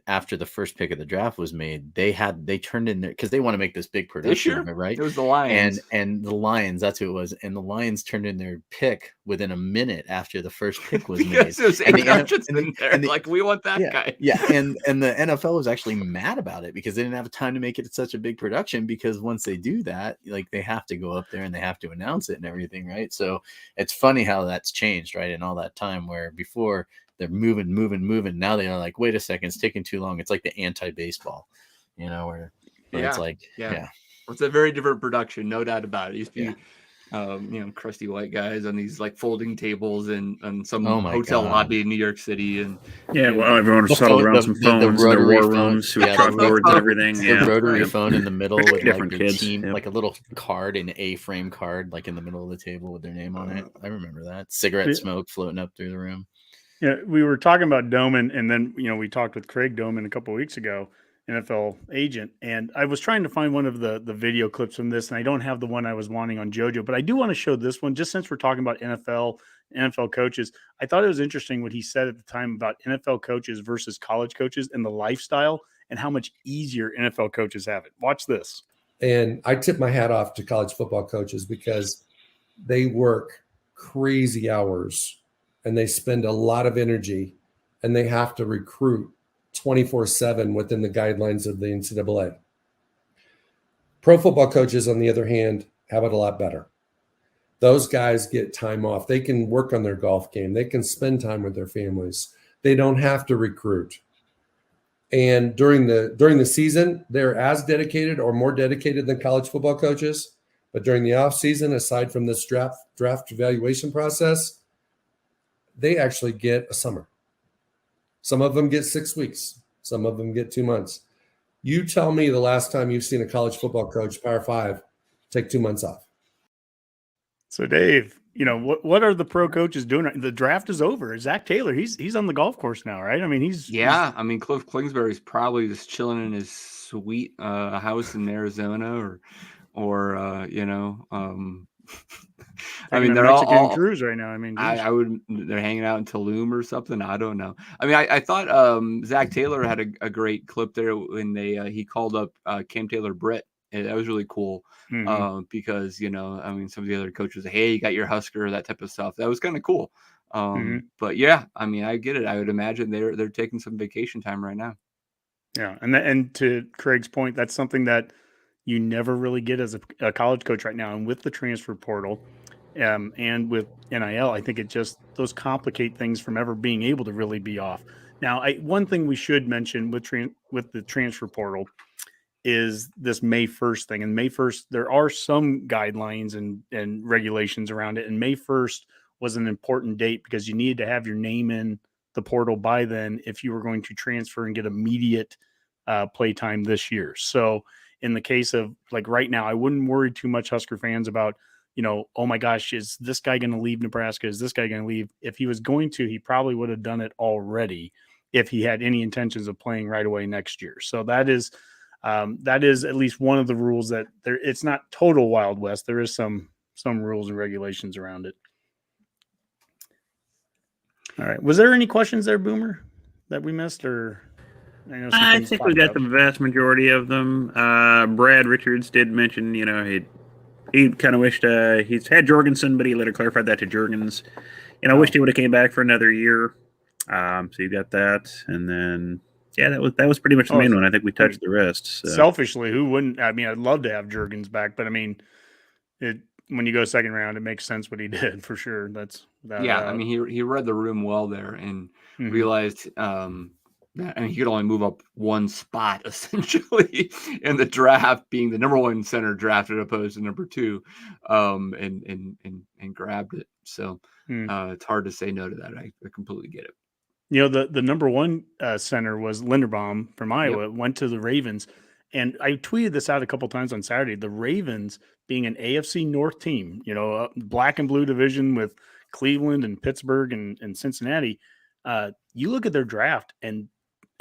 after the first pick of the draft was made, they turned in there because they want to make this big production of it, right? It was the Lions. And the Lions, that's who it was. And the Lions turned in their pick within a minute after the first pick was made. It was like, we want that guy. Yeah, and the NFL was actually mad about it because they didn't have time to make it such a big production, because once they do that, like, they have to go up there and they have to announce it and everything, right? So it's funny how that's changed, right? In all that time where before they're moving. Now they are like, wait a second, it's taking too long. It's like the anti-baseball, where it's like, it's a very different production, no doubt about it. It used to be, crusty white guys on these like folding tables and some hotel lobby in New York City, and everyone was huddled around some phones in their war rooms with chalkboards and everything. The rotary phone in the middle with different like the kids. team, like a little card, an A-frame card, like in the middle of the table with their name on it. I remember that. Cigarette smoke floating up through the room. Yeah, we were talking about Doman, and then we talked with Craig Doman a couple of weeks ago, NFL agent, and I was trying to find one of the video clips from this, and I don't have the one I was wanting on JoJo, but I do want to show this one just since we're talking about NFL coaches. I thought it was interesting what he said at the time about NFL coaches versus college coaches and the lifestyle and how much easier NFL coaches have it. Watch this. And I tip my hat off to college football coaches because they work crazy hours and they spend a lot of energy and they have to recruit 24/7 within the guidelines of the NCAA. Pro football coaches, on the other hand, have it a lot better. Those guys get time off. They can work on their golf game. They can spend time with their families. They don't have to recruit. And during the season, they're as dedicated or more dedicated than college football coaches. But during the off season, aside from this draft evaluation process, they actually get a summer. Some of them get 6 weeks. Some of them get 2 months. You tell me the last time you've seen a college football coach, Power 5, take 2 months off. So, Dave, what are the pro coaches doing? The draft is over. Zach Taylor, he's on the golf course now, right? I mean, Cliff Kingsbury's probably just chilling in his sweet house in Arizona, or I mean, they're all cruise right now. I mean, they're hanging out in Tulum or something. I don't know. I mean, I thought Zach Taylor had a great clip there when he called up Cam Taylor-Britt. That was really cool because, some of the other coaches, hey, you got your Husker, that type of stuff. That was kind of cool. But yeah, I mean, I get it. I would imagine they're taking some vacation time right now. Yeah. And to Craig's point, that's something that you never really get as a college coach right now. And with the transfer portal and with NIL, I think those complicate things from ever being able to really be off. Now, one thing we should mention with the transfer portal is this May 1st thing. And May 1st, there are some guidelines and regulations around it. And May 1st was an important date because you needed to have your name in the portal by then if you were going to transfer and get immediate play time this year. So in the case of like right now, I wouldn't worry too much, Husker fans, about, oh my gosh, is this guy going to leave Nebraska? Is this guy going to leave? If he was going to, he probably would have done it already if he had any intentions of playing right away next year. So that is at least one of the rules that it's not total Wild West. There is some rules and regulations around it. All right. Was there any questions there, Boomer, that we missed? Or I think we got the vast majority of them. Brad Richards did mention, he kind of wished he's had Jorgensen, but he later clarified that to Jurgens. Wished he would have came back for another year. So you got that, and then that was pretty much the main one. I think we touched the rest. So. Selfishly, who wouldn't? I mean, I'd love to have Jurgens back, but I mean, when you go second round, it makes sense what he did for sure. I mean, he read the room well there and realized that he could only move up one spot essentially in the draft, being the number one center drafted opposed to number two, and grabbed it. So it's hard to say no to that. I completely get it. The number one center was Linderbaum from Iowa, went to the Ravens. And I tweeted this out a couple times on Saturday. The Ravens, being an AFC North team, a black and blue division with Cleveland and Pittsburgh and Cincinnati, you look at their draft, and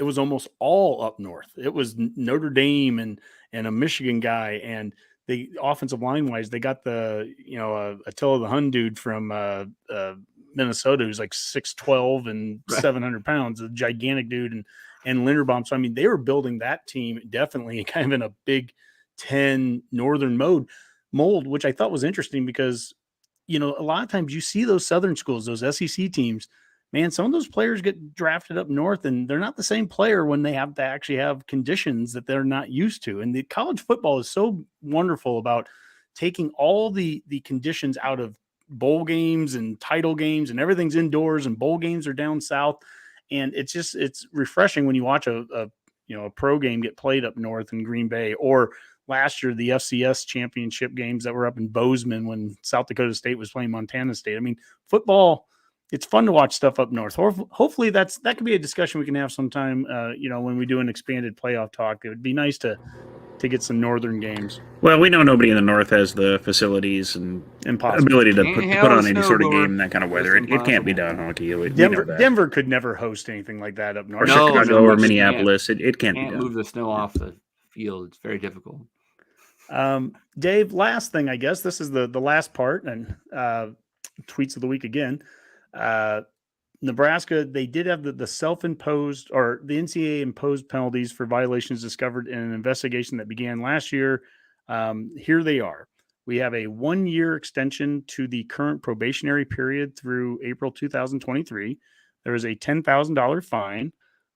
it was almost all up north. It was Notre Dame and a Michigan guy, and the offensive line wise, they got the Attila the Hun dude from Minnesota, who's like 6'12" and 700 pounds, a gigantic dude, and Linderbaum. So I mean, they were building that team definitely kind of in a Big Ten Northern mold, which I thought was interesting because a lot of times you see those Southern schools, those SEC teams. Man, some of those players get drafted up north, and they're not the same player when they have to actually have conditions that they're not used to. And the college football is so wonderful about taking all the conditions out of bowl games and title games, and everything's indoors, and bowl games are down south. And it's refreshing when you watch a pro game get played up north in Green Bay, or last year the FCS championship games that were up in Bozeman when South Dakota State was playing Montana State. I mean, football. It's fun to watch stuff up north. Hopefully that could be a discussion we can have sometime, when we do an expanded playoff talk. It would be nice to get some northern games. Well, we know nobody in the north has the facilities and ability to put on any sort of game in that kind of weather. It can't be done, Honky. Denver could never host anything like that up north. Or Chicago or Minneapolis. It can't be done. Move the snow off the field. It's very difficult. Dave, last thing, I guess. This is the last part, and tweets of the week again. Nebraska, they did have the self-imposed, or the NCAA imposed penalties for violations discovered in an investigation that began last year. Here they are. We have a 1-year extension to the current probationary period through April 2023. There is a $10,000 fine,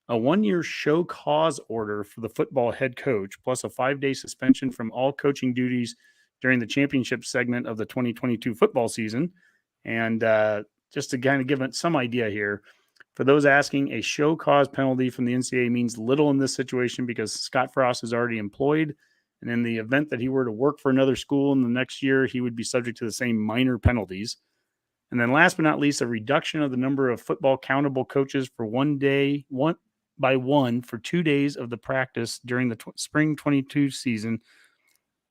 a 1-year show cause order for the football head coach, plus a 5-day suspension from all coaching duties during the championship segment of the 2022 football season. And just to kind of give it some idea here, for those asking, a show cause penalty from the NCAA means little in this situation because Scott Frost is already employed. And in the event that he were to work for another school in the next year, he would be subject to the same minor penalties. And then last but not least, a reduction of the number of football countable coaches for 1 by 1 for 2 days of the practice during the spring 22 season.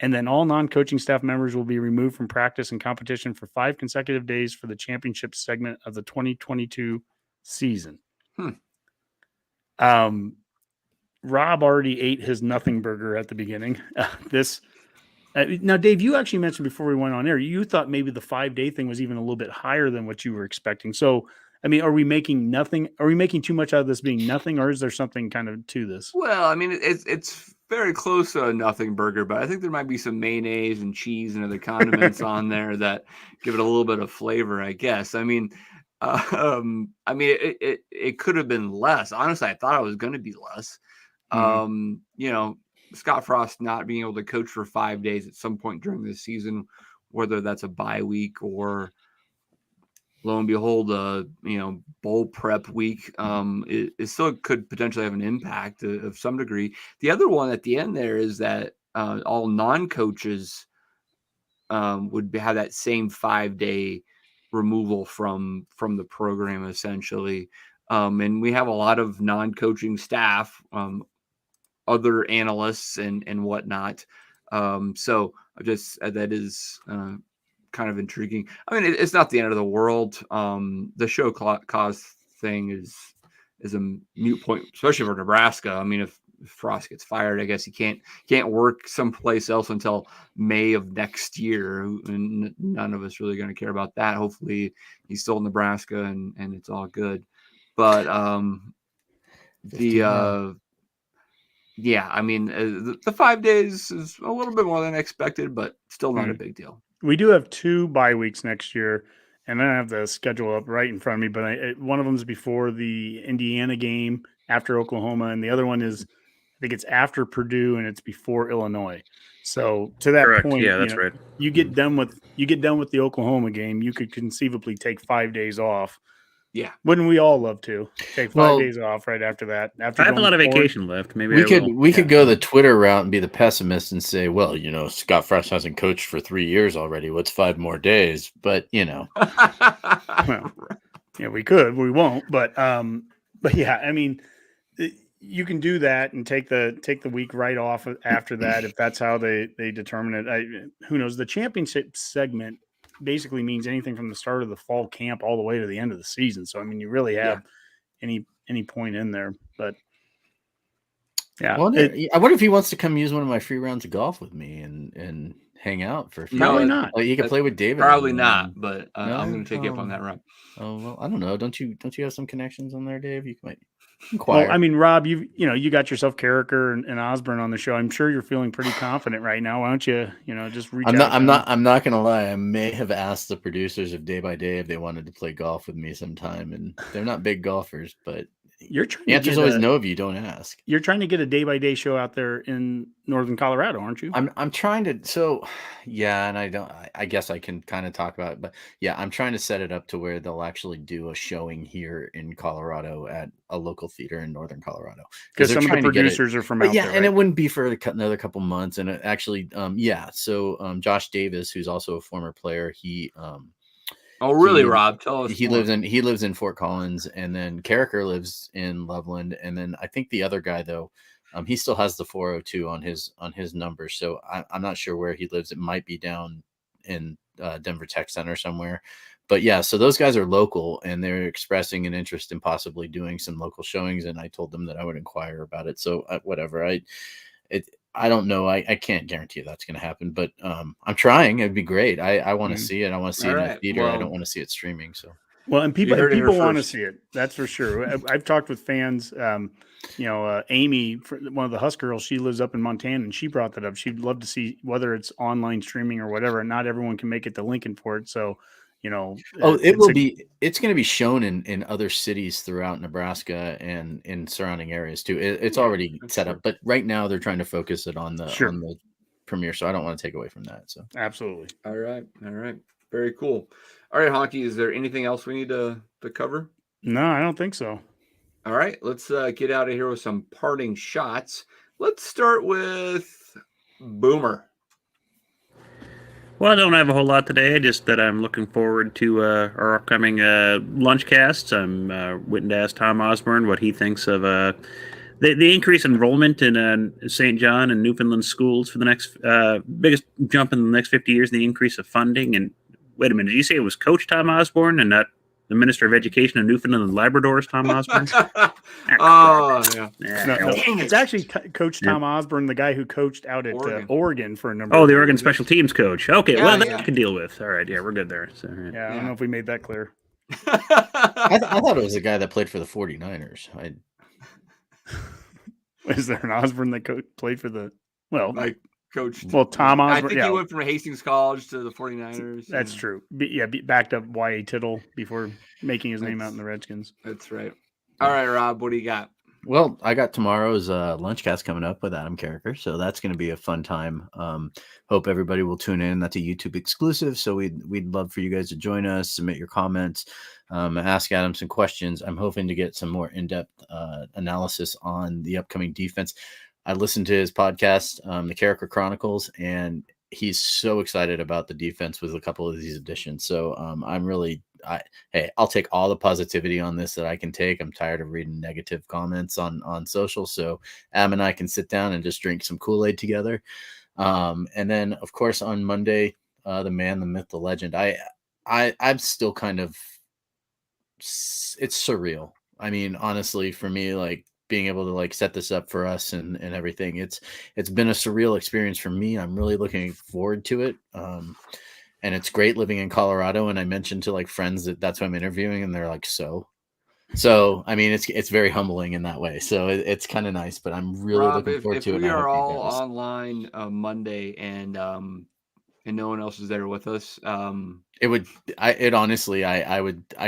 And then all non-coaching staff members will be removed from practice and competition for 5 consecutive days for the championship segment of the 2022 season. Rob already ate his nothing burger at the beginning. Now, Dave, you actually mentioned before we went on air, you thought maybe the 5-day thing was even a little bit higher than what you were expecting. So, I mean, are we making nothing? Are we making too much out of this being nothing, or is there something kind of to this? Well, I mean, it's very close to a nothing burger, but I think there might be some mayonnaise and cheese and other condiments on there that give it a little bit of flavor, I guess. I mean, it could have been less. Honestly, I thought it was going to be less. Scott Frost not being able to coach for 5 days at some point during the season, whether that's a bye week or lo and behold, bowl prep week, it still could potentially have an impact of some degree. The other one at the end there is that all non-coaches would have that same 5-day removal from the program, essentially. And we have a lot of non-coaching staff, other analysts and whatnot. So that is kind of intriguing. I mean, it's not the end of the world. The show cause thing is a moot point, especially for Nebraska. I mean, if Frost gets fired, I guess he can't work someplace else until May of next year, and none of us really going to care about that. Hopefully, he's still in Nebraska and it's all good. But the 5 days is a little bit more than expected, but still not a big deal. We do have 2 bye weeks next year, and I have the schedule up right in front of me, but one of them is before the Indiana game, after Oklahoma, and the other one is, I think it's after Purdue, and it's before Illinois. So to that point, yeah, that's right. You get done with the Oklahoma game, you could conceivably take 5 days off. Yeah, wouldn't we all love to take 5 days off right after that? I have a lot of vacation left. Maybe we could go the Twitter route and be the pessimist and say, well, Scott Frost hasn't coached for 3 years already. What's 5 more days? But well, yeah, we could. We won't. But yeah, I mean, you can do that and take the week right off after that if that's how they determine it. Who knows? The championship segment basically means anything from the start of the fall camp all the way to the end of the season. So, I mean, you really have any point in there, but Yeah. I wonder if he wants to come use one of my free rounds of golf with me and hang out for a few Probably days. not. Like, he could play with David. Probably not, but No? I'm going to take you up on that, Rob. Oh well, I don't know. Don't you have some connections on there, Dave? You might inquire. Well, I mean, Rob, you got yourself Carricker and Osborne on the show. I'm sure you're feeling pretty confident right now. Why don't you, just reach out? I'm not gonna lie. I may have asked the producers of Day by Day if they wanted to play golf with me sometime, and they're not big golfers, but you're trying. The answer's always no if you don't ask. You're trying to get a Day by Day show out there in northern Colorado, aren't you? I'm trying to. So yeah, and I guess I can kind of talk about it, but yeah, I'm trying to set it up to where they'll actually do a showing here in Colorado at a local theater in northern Colorado, because some of the producers are from out there, right? And it wouldn't be for another couple months. And it actually, so Josh Davis, who's also a former player, he Oh, really, Rob? Tell us. He lives in Fort Collins, and then Carricker lives in Loveland, and then I think the other guy though, he still has the 402 on his number. So I'm not sure where he lives. It might be down in Denver Tech Center somewhere. But yeah, so those guys are local, and they're expressing an interest in possibly doing some local showings, and I told them that I would inquire about it. So whatever, I don't know. I can't guarantee that's going to happen, but I'm trying. It'd be great. I want to see it. I want to see it in the theater. I don't want to see it streaming. So and people want to see it. That's for sure. I've talked with fans. Amy, one of the Husk girls, she lives up in Montana, and she brought that up. She'd love to see whether it's online streaming or whatever. Not everyone can make it to Lincoln for it, so. It's going to be shown in other cities throughout Nebraska and in surrounding areas too. It's already set up, but right now they're trying to focus it on the premiere. So I don't want to take away from that. So absolutely. All right. Very cool. All right, Honky, is there anything else we need to cover? No, I don't think so. All right, let's get out of here with some parting shots. Let's start with Boomer. Well, I don't have a whole lot today. Just that I'm looking forward to our upcoming lunch casts. I'm waiting to ask Tom Osborne what he thinks of the increased enrollment in St. John and Newfoundland schools for the next biggest jump in the next 50 years, and the increase of funding. And wait a minute, did you say it was Coach Tom Osborne and not the Minister of Education of Newfoundland and Labrador's Tom Osborne? No, it's actually Coach Tom Osborne, the guy who coached out at Oregon for a number. Oh, the Oregon special teams coach. Okay, that I can deal with. All right, we're good there. So, right. I don't know if we made that clear. I thought it was a guy that played for the 49ers. Is there an Osborne that played for the coach? Well, Tom Osborne. I think he went from Hastings College to the 49ers. That's true. Backed up Y.A. Tittle before making his name out in the Redskins. That's right. All right, Rob, what do you got? Well, I got tomorrow's Lunchcast coming up with Adam Carricker, so that's going to be a fun time. Hope everybody will tune in. That's a YouTube exclusive, so we'd love for you guys to join us, submit your comments, ask Adam some questions. I'm hoping to get some more in-depth analysis on the upcoming defense. I listened to his podcast, the Carricker Chronicles, and he's so excited about the defense with a couple of these additions. So I'm really, I'll take all the positivity on this that I can take. I'm tired of reading negative comments on social. So Adam and I can sit down and just drink some Kool-Aid together. And then, of course, on Monday, the man, the myth, the legend. I'm still kind of, it's surreal. I mean, honestly, for me, like, being able to set this up for us and everything. It's been a surreal experience for me. I'm really looking forward to it. And it's great living in Colorado. And I mentioned to friends that's who I'm interviewing, and they're like, so I mean, it's very humbling in that way. So it's kind of nice, but I'm really looking forward to it. If we are all online Monday and no one else is there with us, I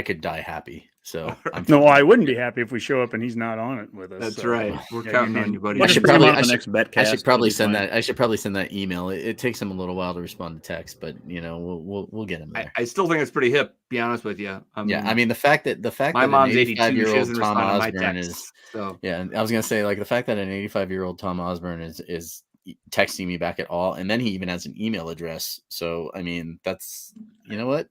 could die happy. So I wouldn't be happy if we show up and he's not on it with us. That's right. We're counting on you, buddy. I should probably send that email. It takes him a little while to respond to text, but we'll get him there. I still think it's pretty hip. Be honest with you. I mean the fact that my mom's 82. 85-year-old Tom Osborne is. So yeah, I was gonna say the fact that an 85-year-old Tom Osborne is texting me back at all, and then he even has an email address. So I mean, that's what.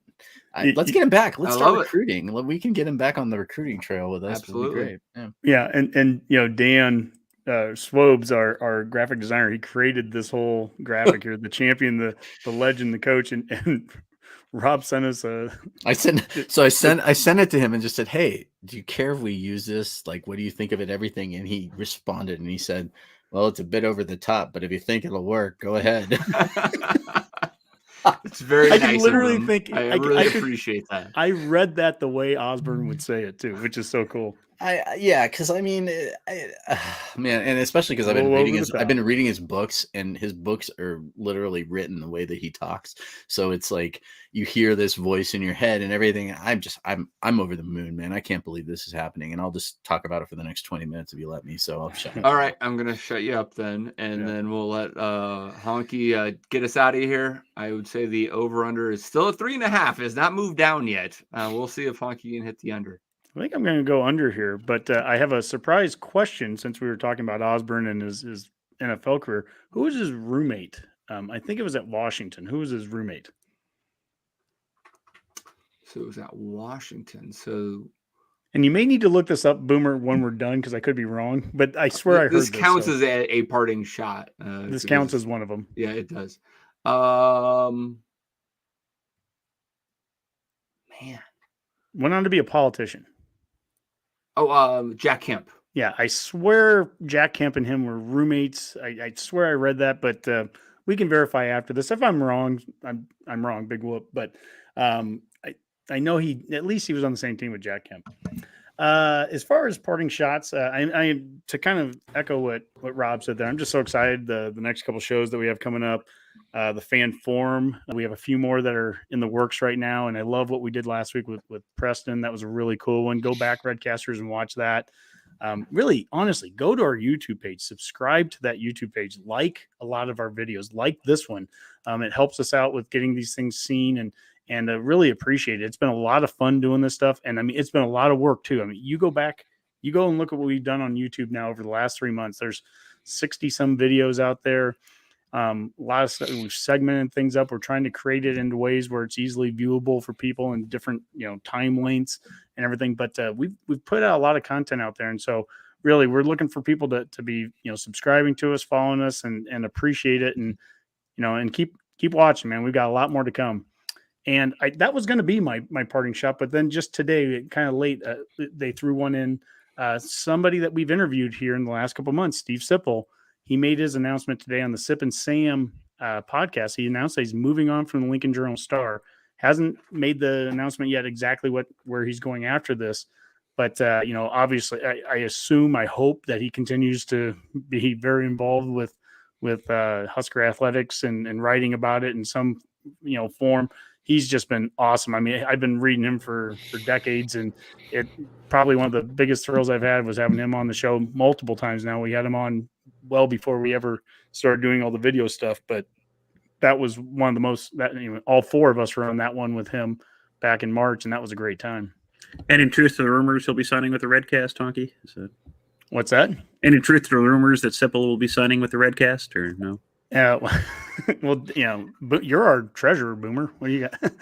Let's get him back. Let's start recruiting. We can get him back on the recruiting trail with us. Absolutely. Great. Yeah. And Dan Swobes, our graphic designer, he created this whole graphic here, the champion, the legend, the coach, and Rob sent us a. I sent it to him and just said, "Hey, do you care if we use this? Like, what do you think of it? Everything?" And he responded and he said, "Well, it's a bit over the top, but if you think it'll work, go ahead." It's very I nice. can literally of him. think I really appreciate that. I read that the way Osborne would say it too, which is so cool. Because I mean, man, and especially because I've been reading his books, and his books are literally written the way that he talks. So it's like you hear this voice in your head and everything. I'm over the moon, man. I can't believe this is happening, and I'll just talk about it for the next 20 minutes if you let me. So I'll shut up. All right, I'm gonna shut you up then, and then we'll let Honky get us out of here. I would say the over/under is still at 3.5. It's not moved down yet. We'll see if Honky can hit the under. I think I'm going to go under here, but I have a surprise question since we were talking about Osborne and his NFL career. Who was his roommate? I think it was at Washington. Who was his roommate? So it was at Washington. So, and you may need to look this up, Boomer, when we're done, because I could be wrong. But I swear I heard this. This counts as a parting shot. This counts as one of them. Yeah, it does. Man, went on to be a politician. Oh, Jack Kemp. Yeah, I swear Jack Kemp and him were roommates. I swear I read that, but we can verify after this. If I'm wrong, I'm wrong. Big whoop. But I know at least he was on the same team with Jack Kemp. As far as parting shots, I to kind of echo what Rob said there. I'm just so excited the next couple shows that we have coming up. The fan forum, we have a few more that are in the works right now, and I love what we did last week with Preston. That was a really cool one. Go back, Redcasters, and watch that. Really, honestly, go to our YouTube page, subscribe to that YouTube page, like a lot of our videos, like this one. It helps us out with getting these things seen, and really appreciate it. It's been a lot of fun doing this stuff, and I mean, it's been a lot of work too. I mean, you go and look at what we've done on YouTube now over the last 3 months. There's 60 some videos out there. A lot of stuff. We've segmented things up. We're trying to create it into ways where it's easily viewable for people in different, time lengths and everything. But we've put out a lot of content out there, and so really we're looking for people to be subscribing to us, following us, and appreciate it, and and keep watching, man. We've got a lot more to come. And that was going to be my parting shot, but then just today, kind of late, they threw one in. Somebody that we've interviewed here in the last couple of months, Steve Sipple. He made his announcement today on the Sip and Sam podcast. He announced that he's moving on from the Lincoln Journal-Star. Hasn't made the announcement yet exactly where he's going after this. But, obviously, I hope that he continues to be very involved with Husker athletics and writing about it in some, form. He's just been awesome. I mean, I've been reading him for decades, and it probably one of the biggest thrills I've had was having him on the show multiple times now. We had him on well before we ever started doing all the video stuff, but that was one of the most all four of us were on that one with him back in March, and that was a great time. And in truth to the rumors, he'll be signing with the Redcast, Honky? What's that? And in truth to the rumors that Sipple will be signing with the Redcast, or no? Well, but you're our treasurer, Boomer. What do you got?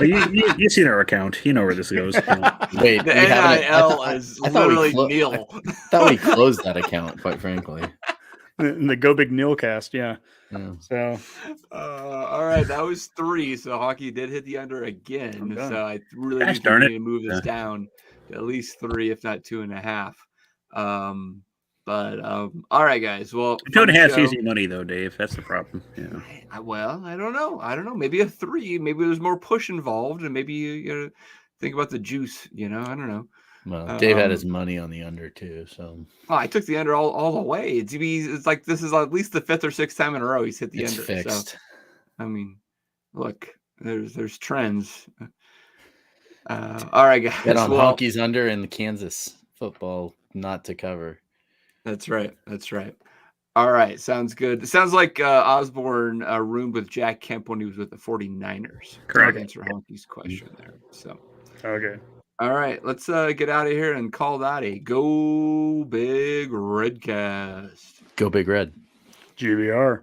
You've seen our account. You know where this goes. Wait, the NIL is literally Neil. I thought we closed that account, quite frankly. The Go Big Neilcast, yeah. So, all right, that was 3. So Hockey did hit the under again. So I really need to move this down to at least 3, if not 2.5. But all right, guys. Well, 2.5 easy money though, Dave. That's the problem. Yeah. Well, I don't know. Maybe a 3. Maybe there's more push involved, and maybe you think about the juice. I don't know. Well, Dave had his money on the under too, so. Oh, I took the under all the way. It's like this is at least the 5th or 6th time in a row he's hit the under. Fixed. So, I mean, look, there's trends. All right, guys. Bet on Honky's under and Kansas football not to cover. That's right. All right. Sounds good. It sounds like Osborne roomed with Jack Kemp when he was with the 49ers. Correct. Answer Honky's question there. So, okay. All right. Let's get out of here and call that a Go Big Redcast. Go Big Red. GBR.